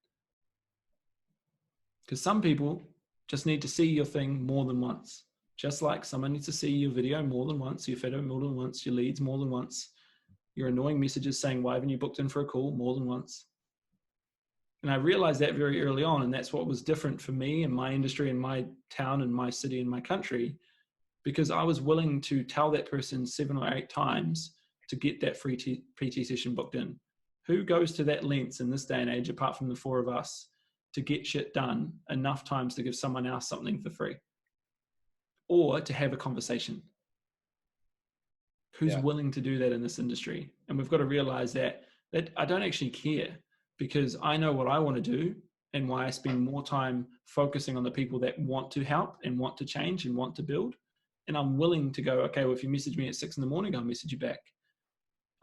Speaker 2: Because some people just need to see your thing more than once. Just like someone needs to see your video more than once, your photo more than once, your leads more than once, your annoying messages saying, why haven't you booked in for a call more than once? And I realized that very early on. And that's what was different for me and my industry and my town and my city and my country, because I was willing to tell that person 7 or 8 times to get that free PT session booked in. Who goes to that lengths in this day and age, apart from the 4 of us, to get shit done enough times to give someone else something for free? Or to have a conversation? Who's willing to do that in this industry? And we've got to realize that I don't actually care, because I know what I want to do and why I spend more time focusing on the people that want to help and want to change and want to build. And I'm willing to go, okay, well, if you message me at 6 a.m, I'll message you back.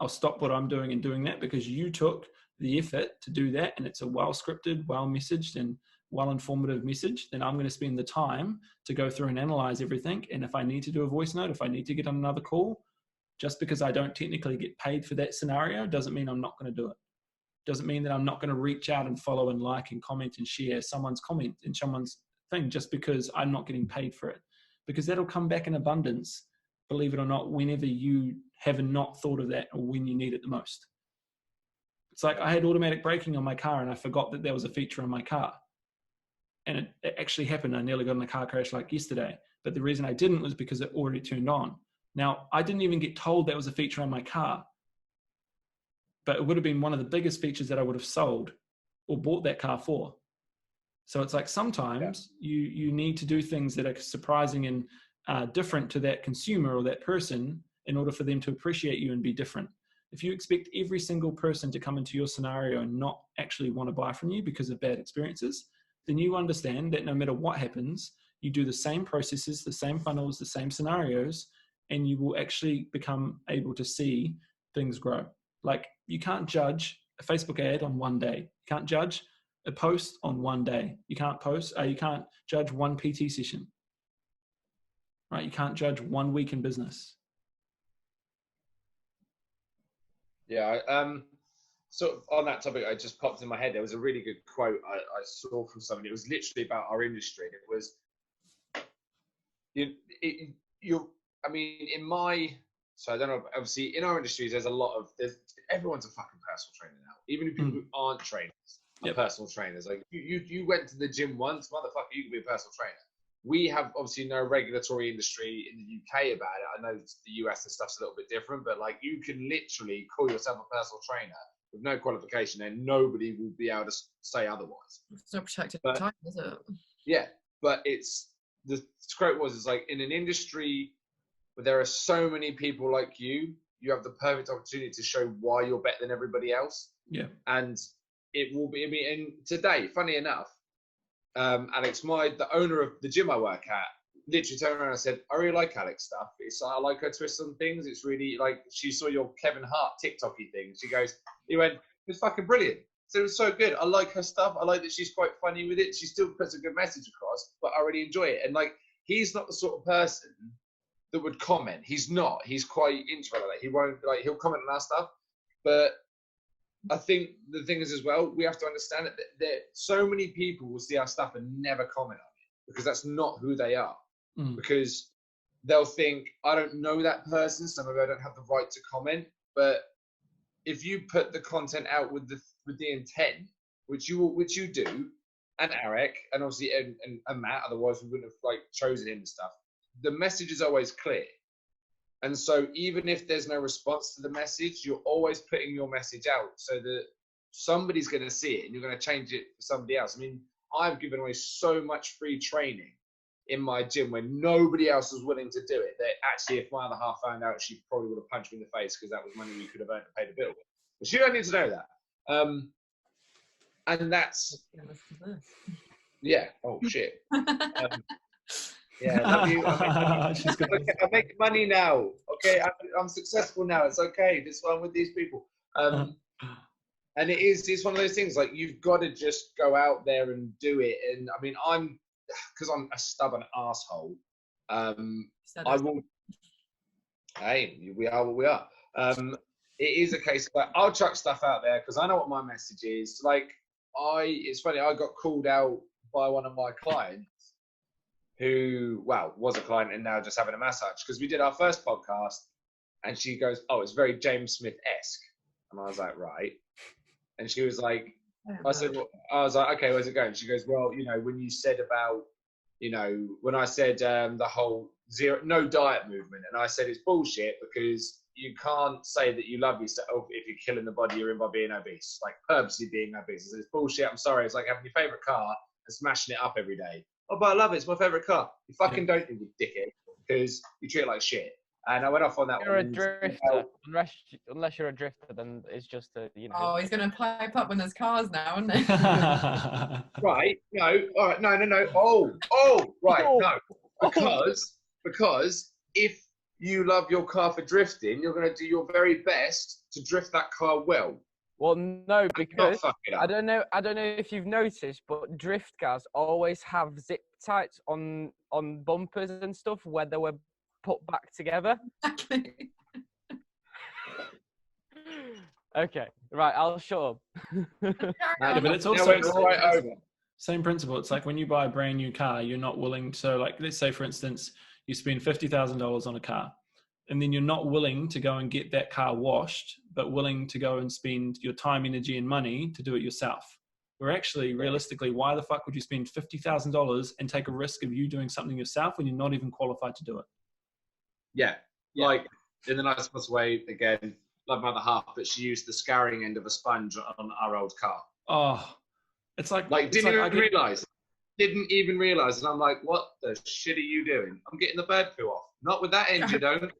Speaker 2: I'll stop what I'm doing and doing that because you took the effort to do that. And it's a well-scripted, well-messaged and well-informative message. Then I'm going to spend the time to go through and analyze everything. And if I need to do a voice note, if I need to get on another call, just because I don't technically get paid for that scenario doesn't mean I'm not going to do it. Doesn't mean that I'm not going to reach out and follow and like and comment and share someone's comment in someone's thing just because I'm not getting paid for it. Because that'll come back in abundance, believe it or not, whenever you have not thought of that or when you need it the most. It's like I had automatic braking on my car and I forgot that there was a feature on my car. And it actually happened. I nearly got in a car crash like yesterday. But the reason I didn't was because it already turned on. Now, I didn't even get told that was a feature on my car. But it would have been one of the biggest features that I would have sold or bought that car for. So it's like sometimes you need to do things that are surprising and different to that consumer or that person in order for them to appreciate you and be different. If you expect every single person to come into your scenario and not actually want to buy from you because of bad experiences, then you understand that no matter what happens, you do the same processes, the same funnels, the same scenarios, and you will actually become able to see things grow. Like you can't judge a Facebook ad on one day. You can't judge a post on one day. You can't judge one PT session, right? You can't judge 1 week in business.
Speaker 3: Yeah. So on that topic, I just popped in my head. There was a really good quote I saw from somebody. It was literally about our industry. It was, so I don't know, obviously in our industries, everyone's a fucking personal trainer now. Even if people who aren't trainers are personal trainers. Like you went to the gym once, motherfucker, you can be a personal trainer. We have obviously no regulatory industry in the UK about it. I know the US and stuff's a little bit different, but like you can literally call yourself a personal trainer with no qualification and nobody will be able to say otherwise.
Speaker 1: It's not protected time, is it?
Speaker 3: Yeah, but the quote was, it's like in an industry where there are so many people like you have the perfect opportunity to show why you're better than everybody else. Yeah. And it will be, and today, funny enough, Alex, the owner of the gym I work at, literally turned around and said, I really like Alex stuff. I like her twist on things. It's really like, she saw your Kevin Hart TikTok-y thing. He went, it's fucking brilliant. So it was so good. I like her stuff. I like that she's quite funny with it. She still puts a good message across, but I really enjoy it. And like, he's not the sort of person that would comment. He's not. He's quite introverted. Like, he won't, like, he'll comment on our stuff. But I think the thing is as well, we have to understand that so many people will see our stuff and never comment on it because that's not who they are. Because they'll think, I don't know that person, so maybe I don't have the right to comment. But if you put the content out with the intent, which you do, and Eric, and obviously and Matt, otherwise we wouldn't have like chosen him and stuff. The message is always clear. And so even if there's no response to the message, you're always putting your message out so that somebody's going to see it and you're going to change it for somebody else. I mean, I've given away so much free training in my gym when nobody else was willing to do it, that actually if my other half found out, she probably would have punched me in the face because that was money we could have earned to pay the bill. But she don't need to know that. And that's, yeah, oh shit. Yeah, love you. I make money now. Okay, I'm successful now. It's okay. This one with these people. And it's one of those things, like, you've got to just go out there and do it. And I mean, because I'm a stubborn asshole. I will. Hey, we are what we are. It is a case of, like, I'll chuck stuff out there because I know what my message is. Like, it's funny. I got called out by one of my clients, who, well, was a client and now just having a massage, because we did our first podcast and she goes, oh, it's very James Smith-esque. And I was like, right. And she was like, I was like, okay, where's it going? She goes, well, you know, when you said about, you know, when I said the whole no diet movement, and I said it's bullshit because you can't say that you love yourself if you're killing the body you're in by being obese, like purposely being obese. I said, it's bullshit. I'm sorry. It's like having your favorite car and smashing it up every day. Oh, but I love it. It's my favorite car. You fucking don't, you dickhead, because you treat it like shit. And I went off on that
Speaker 4: You're
Speaker 3: one.
Speaker 4: You're a drifter. Unless you're a drifter, then it's just a, you know.
Speaker 1: Oh, he's going to pipe up when there's cars now, isn't he?
Speaker 3: Right. No. All right. No. Oh. Right. No. Because if you love your car for drifting, you're going to do your very best to drift that car well.
Speaker 4: Well, no, because I don't know if you've noticed, but drift cars always have zip ties on bumpers and stuff where they were put back together.
Speaker 1: Exactly.
Speaker 4: Okay, right, I'll shut up.
Speaker 2: Yeah, but it's also
Speaker 3: right over.
Speaker 2: Same principle. It's like when you buy a brand new car, you're not willing to, like, let's say for instance, you spend $50,000 on a car, and then you're not willing to go and get that car washed, but willing to go and spend your time, energy, and money to do it yourself. Where actually, realistically, why the fuck would you spend $50,000 and take a risk of you doing something yourself when you're not even qualified to do it?
Speaker 3: Yeah. Like, in the nicest possible way, again, love my other half, but she used the scouring end of a sponge on our old car.
Speaker 2: Oh, it's like
Speaker 3: didn't even realize. And I'm like, what the shit are you doing? I'm getting the bird poo off. Not with that engine, don't.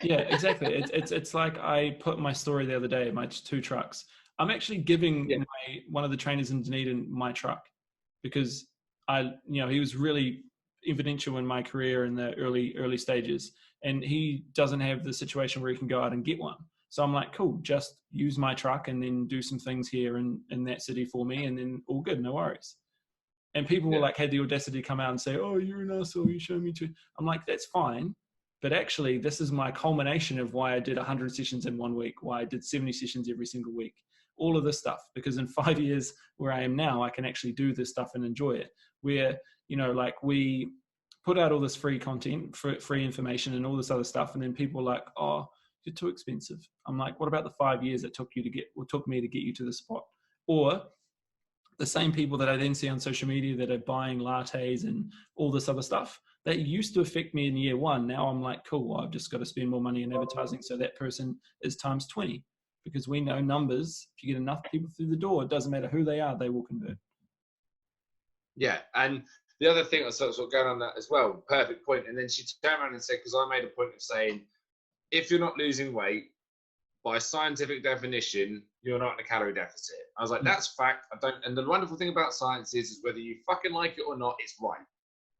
Speaker 2: Yeah, exactly. It's like I put my story the other day, my 2 trucks. I'm actually giving one of the trainers in Dunedin my truck because he was really influential in my career in the early stages, and he doesn't have the situation where he can go out and get one. So I'm like, cool, just use my truck and then do some things here in that city for me, and then all good, no worries. And people were like, had the audacity to come out and say, oh, you're an asshole, you show me too. I'm like, that's fine. But actually, this is my culmination of why I did 100 sessions in 1 week, why I did 70 sessions every single week, all of this stuff. Because in 5 years where I am now, I can actually do this stuff and enjoy it. Where, like we put out all this free content, free information and all this other stuff. And then people are like, oh, you're too expensive. I'm like, what about the 5 years it took me to get you to the spot? Or the same people that I then see on social media that are buying lattes and all this other stuff, that used to affect me in year 1. Now I'm like, cool, well, I've just got to spend more money in advertising. So that person is times 20, because we know numbers. If you get enough people through the door, it doesn't matter who they are, they will convert.
Speaker 3: Yeah. And the other thing that's sort of going on that as well, perfect point. And then she turned around and said, because I made a point of saying, if you're not losing weight, by scientific definition, you're not in a calorie deficit. I was like, that's fact. And the wonderful thing about science is whether you fucking like it or not, it's right.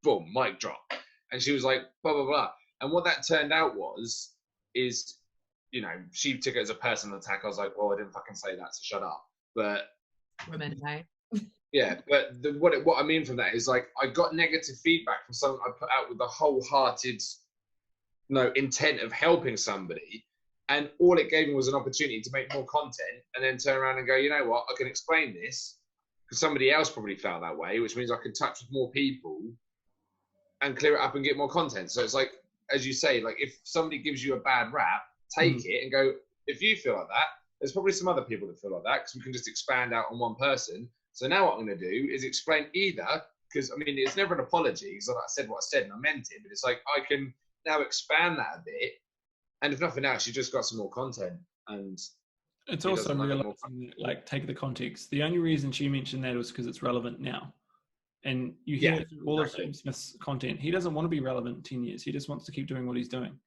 Speaker 3: Boom, mic drop. And she was like, blah, blah, blah. And what that turned out is, she took it as a personal attack. I was like, well, I didn't fucking say that, so shut up. But
Speaker 1: women, hey?
Speaker 3: Yeah, but what I mean from that is, like, I got negative feedback from someone I put out with the wholehearted intent of helping somebody, and all it gave me was an opportunity to make more content, and then turn around and go, you know what, I can explain this because somebody else probably felt that way, which means I can touch with more people and clear it up and get more content. So it's like, as you say, like if somebody gives you a bad rap, take it and go, if you feel like that, there's probably some other people that feel like that, because we can just expand out on one person. So now what I'm going to do is explain either, because I mean, it's never an apology, because I said what I said and I meant it, but it's like I can now expand that a bit. And if nothing else, you just got some more content. And
Speaker 2: it's also realizing that, like, take the context. The only reason she mentioned that was because it's relevant now. And you hear it through all of James Smith's content. He doesn't want to be relevant in 10 years. He just wants to keep doing what he's doing.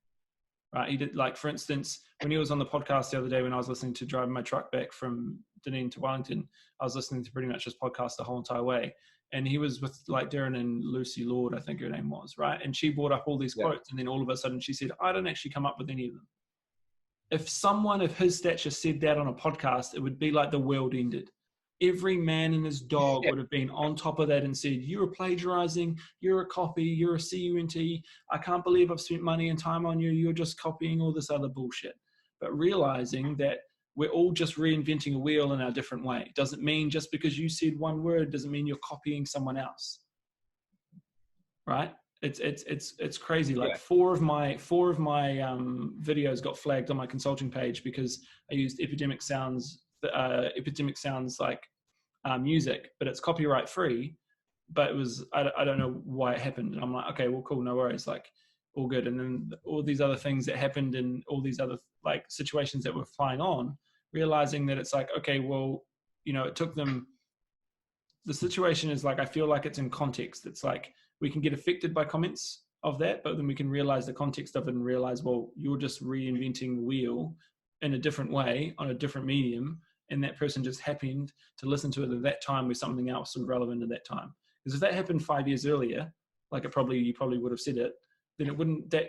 Speaker 2: Right? He did, like, for instance, when he was on the podcast the other day, when I was listening to driving my truck back from Dunedin to Wellington, I was listening to pretty much his podcast the whole entire way. And he was with like Darren and Lucy Lord, I think her name was, right? And she brought up all these quotes. And then all of a sudden she said, I don't actually come up with any of them. If someone of his stature said that on a podcast, it would be like the world ended. Every man and his dog would have been on top of that and said, you're plagiarizing, you're a copy, you're a CUNT, I can't believe I've spent money and time on you, you're just copying all this other bullshit. But realizing that we're all just reinventing a wheel in our different way. Doesn't mean just because you said one word doesn't mean you're copying someone else. Right? It's crazy. Like four of my videos got flagged on my consulting page because I used Epidemic Sounds like music, but it's copyright free. But it was I don't know why it happened. And I'm like, okay, well, cool, no worries, like all good. And then all these other things that happened and all these other like situations that were flying on, realizing that it's like, okay, well, you know, it took them. The situation is like, I feel like it's in context. It's like we can get affected by comments of that, but then we can realize the context of it and realize, well, you're just reinventing the wheel in a different way on a different medium. And that person just happened to listen to it at that time with something else was relevant at that time. Because if that happened 5 years earlier, like you probably would have said it, then that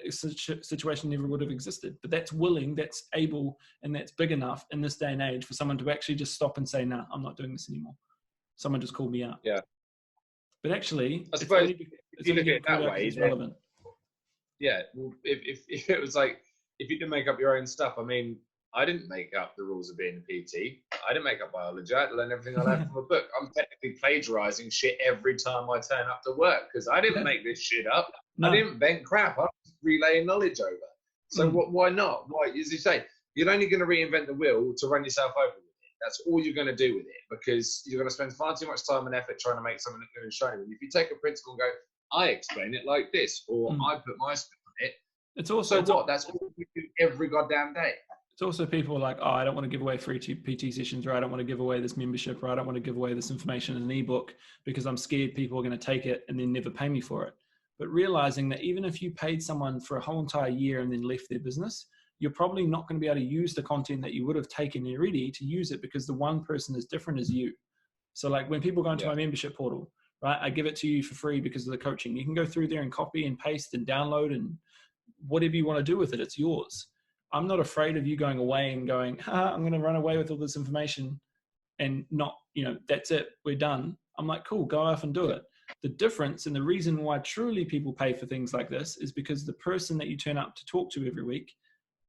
Speaker 2: situation never would have existed. But that's willing, that's able, and that's big enough in this day and age for someone to actually just stop and say, nah, I'm not doing this anymore. Someone just called me out.
Speaker 3: Yeah.
Speaker 2: But actually,
Speaker 3: I suppose if you look at it that way,
Speaker 2: it's relevant.
Speaker 3: Yeah. Well, if it was like, if you didn't make up your own stuff, I mean, I didn't make up the rules of being a PT. I didn't make up biology. I had to learn everything I learned from a book. I'm technically plagiarizing shit every time I turn up to work because I didn't make this shit up. No. I didn't invent crap. I'm relaying knowledge over. So why not? Why, as you say, you're only going to reinvent the wheel to run yourself over with it. That's all you're going to do with it because you're going to spend far too much time and effort trying to make something look good and shiny. If you take a principle and go, I explain it like this, or I put my spin on it.
Speaker 2: It's also
Speaker 3: that's all we do every goddamn day.
Speaker 2: It's also people like, oh, I don't want to give away free PT sessions, or I don't want to give away this membership, or I don't want to give away this information in an ebook because I'm scared people are going to take it and then never pay me for it. But realizing that even if you paid someone for a whole entire year and then left their business, you're probably not going to be able to use the content that you would have taken already to use it because the one person is different as you. So like when people go into my membership portal, right, I give it to you for free because of the coaching. You can go through there and copy and paste and download and whatever you want to do with it, it's yours. I'm not afraid of you going away and going, I'm going to run away with all this information and not, that's it, we're done. I'm like, cool, go off and do it. The difference and the reason why truly people pay for things like this is because the person that you turn up to talk to every week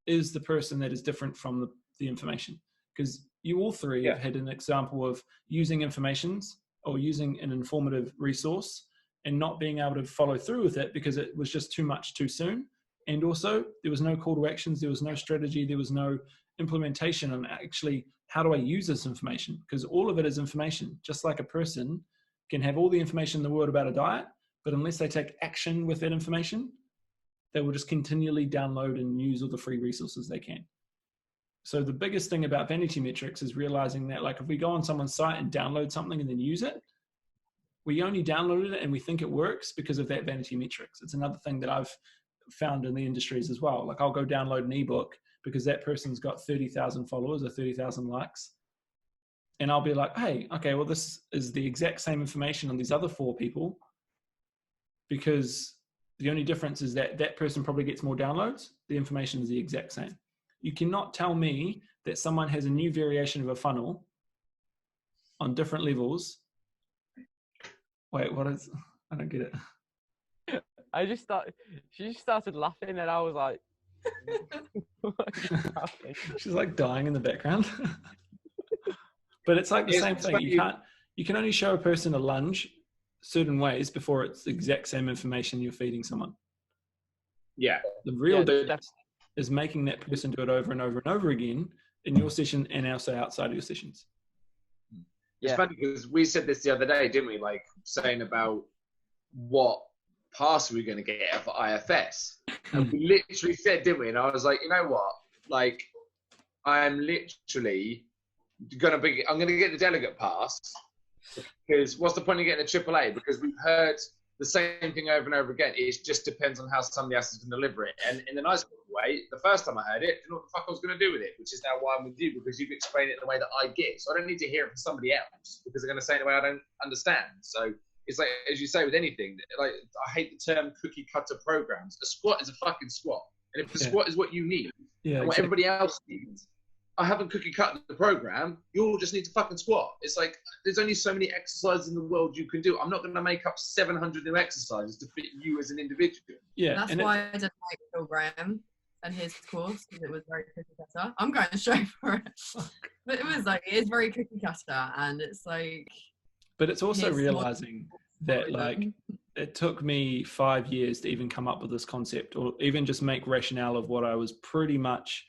Speaker 2: is the person that is different from the information. Because you all three have had an example of using informations or using an informative resource and not being able to follow through with it because it was just too much too soon. And also there was no call to actions, there was no strategy, there was no implementation on actually how do I use this information? Because all of it is information. Just like a person can have all the information in the world about a diet, but unless they take action with that information, they will just continually download and use all the free resources they can. So the biggest thing about vanity metrics is realizing that like if we go on someone's site and download something and then use it, we only downloaded it and we think it works because of that vanity metrics. It's another thing that I've found in the industries as well. Like I'll go download an ebook because that person's got 30,000 followers or 30,000 likes. And I'll be like, hey, okay, well, this is the exact same information on these other 4 people because the only difference is that that person probably gets more downloads. The information is the exact same. You cannot tell me that someone has a new variation of a funnel on different levels. Wait, what is, I don't get it.
Speaker 4: She just started laughing, and I was like, "What are you laughing?"
Speaker 2: She's like dying in the background. But it's like the
Speaker 3: It's
Speaker 2: same thing. You can only show a person a lunge certain ways before it's the exact same information you're feeding someone.
Speaker 3: Yeah.
Speaker 2: The real
Speaker 4: Yeah,
Speaker 2: difference is making that person do it over and over and over again in your session and also outside of your sessions.
Speaker 3: It's
Speaker 4: Yeah.
Speaker 3: funny because we said this the other day, didn't we? Like saying about what pass we're going to get for IFS. And we literally said, didn't we? And I was like, you know what? Like, I'm literally I'm going to get the delegate pass because what's the point of getting a AAA? Because we've heard the same thing over and over again. It just depends on how somebody else is going to deliver it. And in a nice way, the first time I heard it, I didn't know what the fuck I was going to do with it, which is now why I'm with you, because you've explained it in the way that I get. So I don't need to hear it from somebody else because they're going to say it in a way I don't understand. So it's like, as you say with anything, like I hate the term cookie cutter programs. A squat is a fucking squat. And if the squat is what you need and what everybody else needs, I haven't cookie cut the program. You all just need to fucking squat. It's like there's only so many exercises in the world you can do. I'm not going to make up 700 new exercises to fit you as an individual.
Speaker 1: Yeah, that's why I didn't like Phil Graham and his course, because it was very cookie cutter. I'm going straight for it, but it is very cookie cutter, and it's like.
Speaker 2: But it's also realizing that like it took me 5 years to even come up with this concept, or even just make rationale of what I was pretty much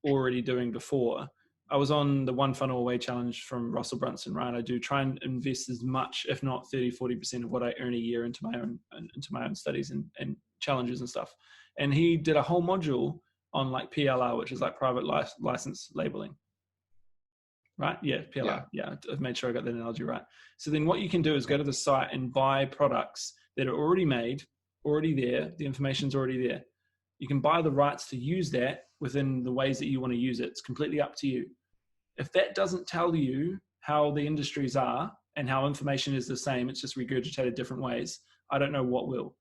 Speaker 2: already doing before. I was on the One Funnel Away challenge from Russell Brunson, right? I do try and invest as much, if not 30-40% of what I earn a year into my own studies and challenges and stuff. And he did a whole module on like PLR, which is like private license labeling. Right? Yeah, PLR. Yeah, I've made sure I got that analogy right. So then what you can do is go to the site and buy products that are already made, already there. The information's already there. You can buy the rights to use that within the ways that you want to use it. It's completely up to you. If that doesn't tell you how the industries are and how information is the same, it's just regurgitated different ways, I don't know what will.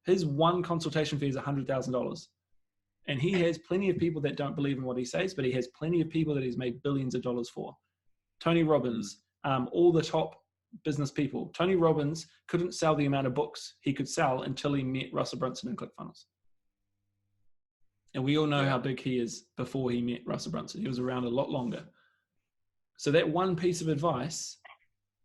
Speaker 2: His one consultation fee is $100,000. And he has plenty of people that don't believe in what he says, but he has plenty of people that he's made billions of dollars for. Tony Robbins, all the top business people. Tony Robbins couldn't sell the amount of books he could sell until he met Russell Brunson and ClickFunnels. And we all know how big he is before he met Russell Brunson. He was around a lot longer. So that one piece of advice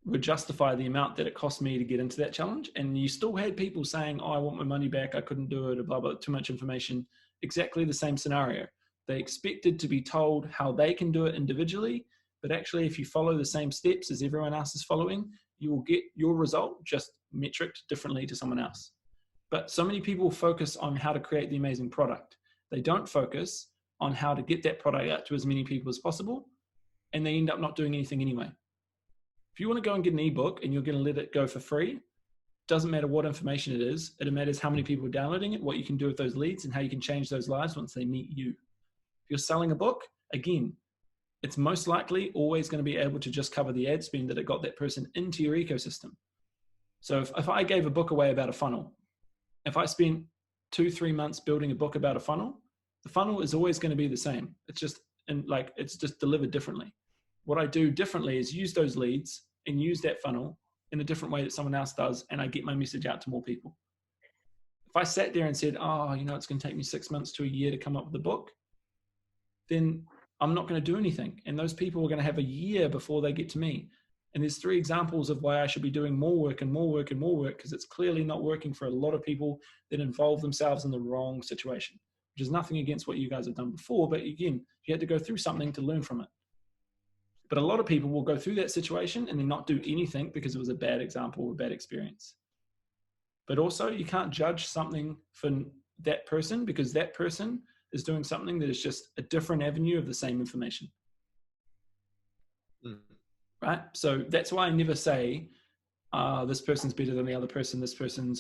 Speaker 2: would justify the amount that it cost me to get into that challenge. And you still had people saying, oh, I want my money back. I couldn't do it, or blah, blah, too much information. Exactly the same scenario. They expected to be told how they can do it individually, but actually if you follow the same steps as everyone else is following, you will get your result just metriced differently to someone else. But so many people focus on how to create the amazing product. They don't focus on how to get that product out to as many people as possible, and they end up not doing anything anyway. If you want to go and get an ebook and you're going to let it go for free, doesn't matter what information it is. It matters how many people are downloading it, what you can do with those leads, and how you can change those lives once they meet you. If you're selling a book, again, it's most likely always going to be able to just cover the ad spend that it got that person into your ecosystem. So if I gave a book away about a funnel, if I spent 2-3 months building a book about a funnel, the funnel is always going to be the same. It's just delivered differently. What I do differently is use those leads and use that funnel in a different way that someone else does, and I get my message out to more people. If I sat there and said, oh, it's going to take me 6 months to a year to come up with a book, then I'm not going to do anything. And those people are going to have a year before they get to me. And there's 3 examples of why I should be doing more work and more work and more work, because it's clearly not working for a lot of people that involve themselves in the wrong situation, which is nothing against what you guys have done before. But again, you had to go through something to learn from it. But a lot of people will go through that situation and then not do anything because it was a bad example or a bad experience. But also, you can't judge something for that person, because that person is doing something that is just a different avenue of the same information. Right? So that's why I never say, this person's better than the other person,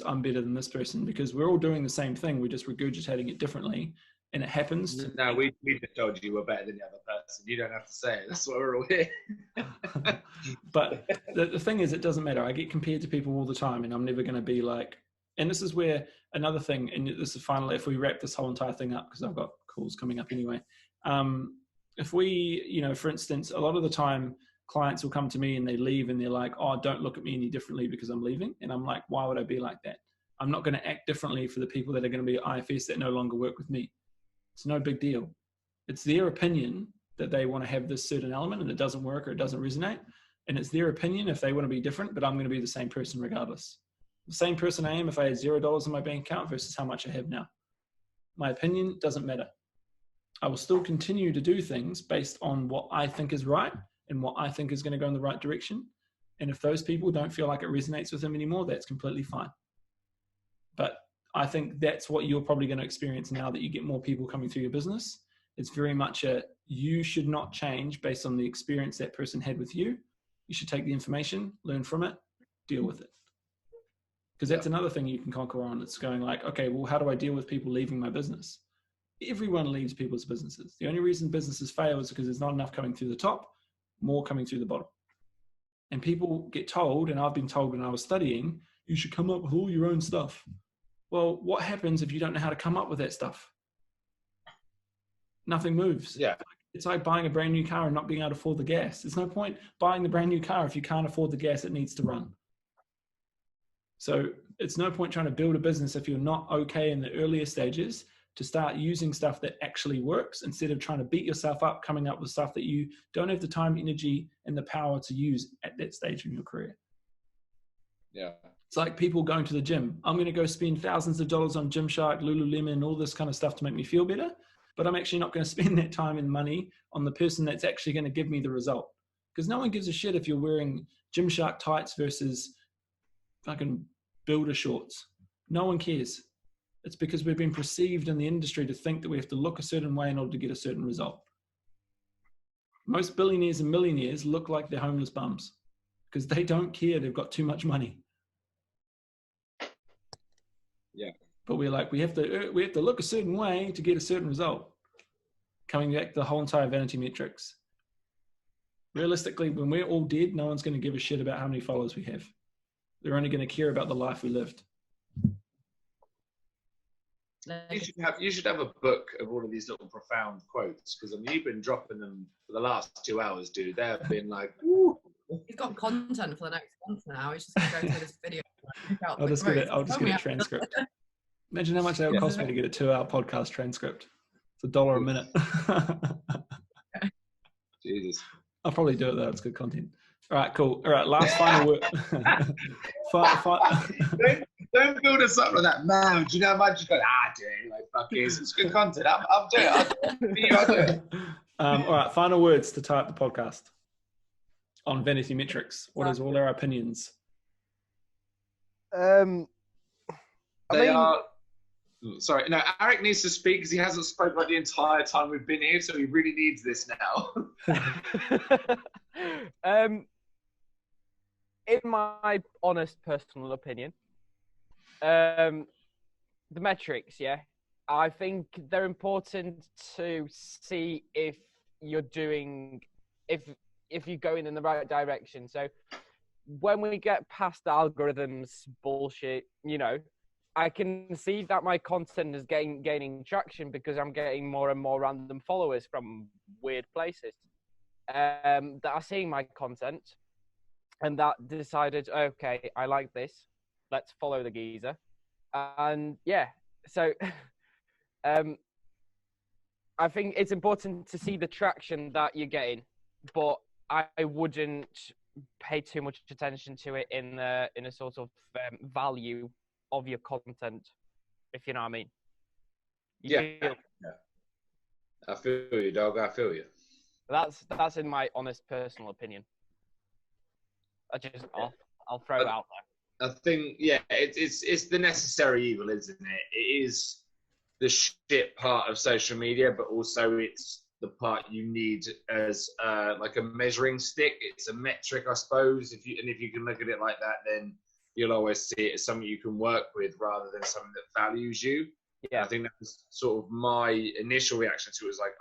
Speaker 2: I'm better than this person, because we're all doing the same thing. We're just regurgitating it differently. And it happens.
Speaker 3: No, we just told you we're better than the other person. You don't have to say it. That's why we're all here.
Speaker 2: But the thing is, it doesn't matter. I get compared to people all the time, and I'm never going to be like, and this is where another thing, and this is finally, if we wrap this whole entire thing up, because I've got calls coming up anyway. If we, for instance, a lot of the time clients will come to me and they leave and they're like, oh, don't look at me any differently because I'm leaving. And I'm like, why would I be like that? I'm not going to act differently for the people that are going to be at IFS that no longer work with me. It's no big deal. It's their opinion that they want to have this certain element and it doesn't work or it doesn't resonate. And it's their opinion if they want to be different, but I'm going to be the same person regardless. The same person I am if I had $0 in my bank account versus how much I have now. My opinion doesn't matter. I will still continue to do things based on what I think is right and what I think is going to go in the right direction. And if those people don't feel like it resonates with them anymore, that's completely fine. But I think that's what you're probably going to experience now that you get more people coming through your business. It's very much you should not change based on the experience that person had with you. You should take the information, learn from it, deal with it. Because that's another thing you can conquer on. It's going like, okay, well, how do I deal with people leaving my business? Everyone leaves people's businesses. The only reason businesses fail is because there's not enough coming through the top, more coming through the bottom. And people get told, and I've been told when I was studying, you should come up with all your own stuff. Well, what happens if you don't know how to come up with that stuff? Nothing moves.
Speaker 3: Yeah.
Speaker 2: It's like buying a brand new car and not being able to afford the gas. There's no point buying the brand new car if you can't afford the gas it needs to run. So it's no point trying to build a business if you're not okay in the earlier stages to start using stuff that actually works instead of trying to beat yourself up, coming up with stuff that you don't have the time, energy, and the power to use at that stage in your career.
Speaker 3: Yeah.
Speaker 2: It's like people going to the gym. I'm going to go spend thousands of dollars on Gymshark, Lululemon, all this kind of stuff to make me feel better. But I'm actually not going to spend that time and money on the person that's actually going to give me the result. Because no one gives a shit if you're wearing Gymshark tights versus fucking builder shorts. No one cares. It's because we've been perceived in the industry to think that we have to look a certain way in order to get a certain result. Most billionaires and millionaires look like they're homeless bums because they don't care. They've got too much money.
Speaker 3: Yeah.
Speaker 2: But we're like, we have to look a certain way to get a certain result. Coming back to the whole entire vanity metrics. Realistically, when we're all dead, no one's going to give a shit about how many followers we have. They're only going to care about the life we lived.
Speaker 3: You should have a book of all of these little profound quotes because I mean you've been dropping them for the last 2 hours, dude. They have been like, woo.
Speaker 1: He's got content for the next month now. He's just going to go through this video.
Speaker 2: I'll just get a transcript. Imagine how much that would cost me to get a 2-hour podcast transcript. It's $1 a minute.
Speaker 3: Jesus.
Speaker 2: I'll probably do it though. It's good content. All right, cool. All right, last final word.
Speaker 3: Don't build us up like that, man. Do you know how much you go? Dude, like fuck this. It's good content. I'll do it. I'll do it.
Speaker 2: All right, final words to tie up the podcast on vanity metrics. What is all our opinions?
Speaker 3: Sorry, no. Eric needs to speak because he hasn't spoken like the entire time we've been here, so he really needs this now.
Speaker 4: In my honest personal opinion, the metrics, I think they're important to see if you're doing, if you're going in the right direction. So when we get past the algorithms bullshit, I can see that my content is gaining traction because I'm getting more and more random followers from weird places that are seeing my content and that decided, okay, I like this. Let's follow the geezer. And so I think it's important to see the traction that you're getting, but I wouldn't pay too much attention to it in a sort of value of your content, if you know what I mean.
Speaker 3: I feel you, dog. I feel you.
Speaker 4: That's in my honest personal opinion. I'll throw it out there.
Speaker 3: I think, it's the necessary evil, isn't it? It is the shit part of social media, but also it's the part you need as like a measuring stick. It's a metric, I suppose. If you can look at it like that, then you'll always see it as something you can work with rather than something that values you. Yeah, I think that was sort of my initial reaction to it. Was like,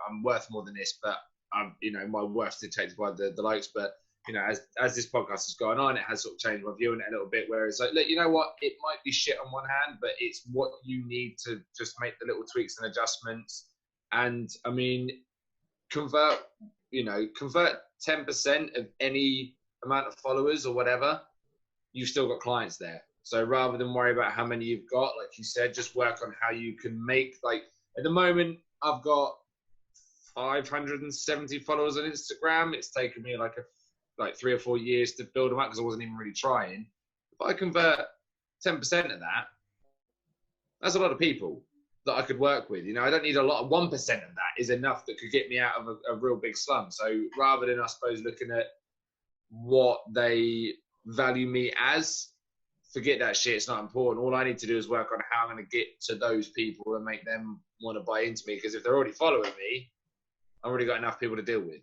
Speaker 3: I'm worth more than this, but my worth's dictated by the likes. But as this podcast has gone on, it has sort of changed my view on it a little bit. Where it's like, look, you know what? It might be shit on one hand, but it's what you need to just make the little tweaks and adjustments. And I mean, convert 10% of any amount of followers or whatever, you've still got clients there. So rather than worry about how many you've got, like you said, just work on how you can make, like, at the moment, I've got 570 followers on Instagram. It's taken me like 3 or 4 years to build them up because I wasn't even really trying. If I convert 10% of that, that's a lot of people that I could work with. You know, I don't need a lot. 1% of that is enough that could get me out of a real big slump. So rather than, I suppose, looking at what they value me as, forget that shit. It's not important. All I need to do is work on how I'm going to get to those people and make them want to buy into me. Because if they're already following me, I've already got enough people to deal with.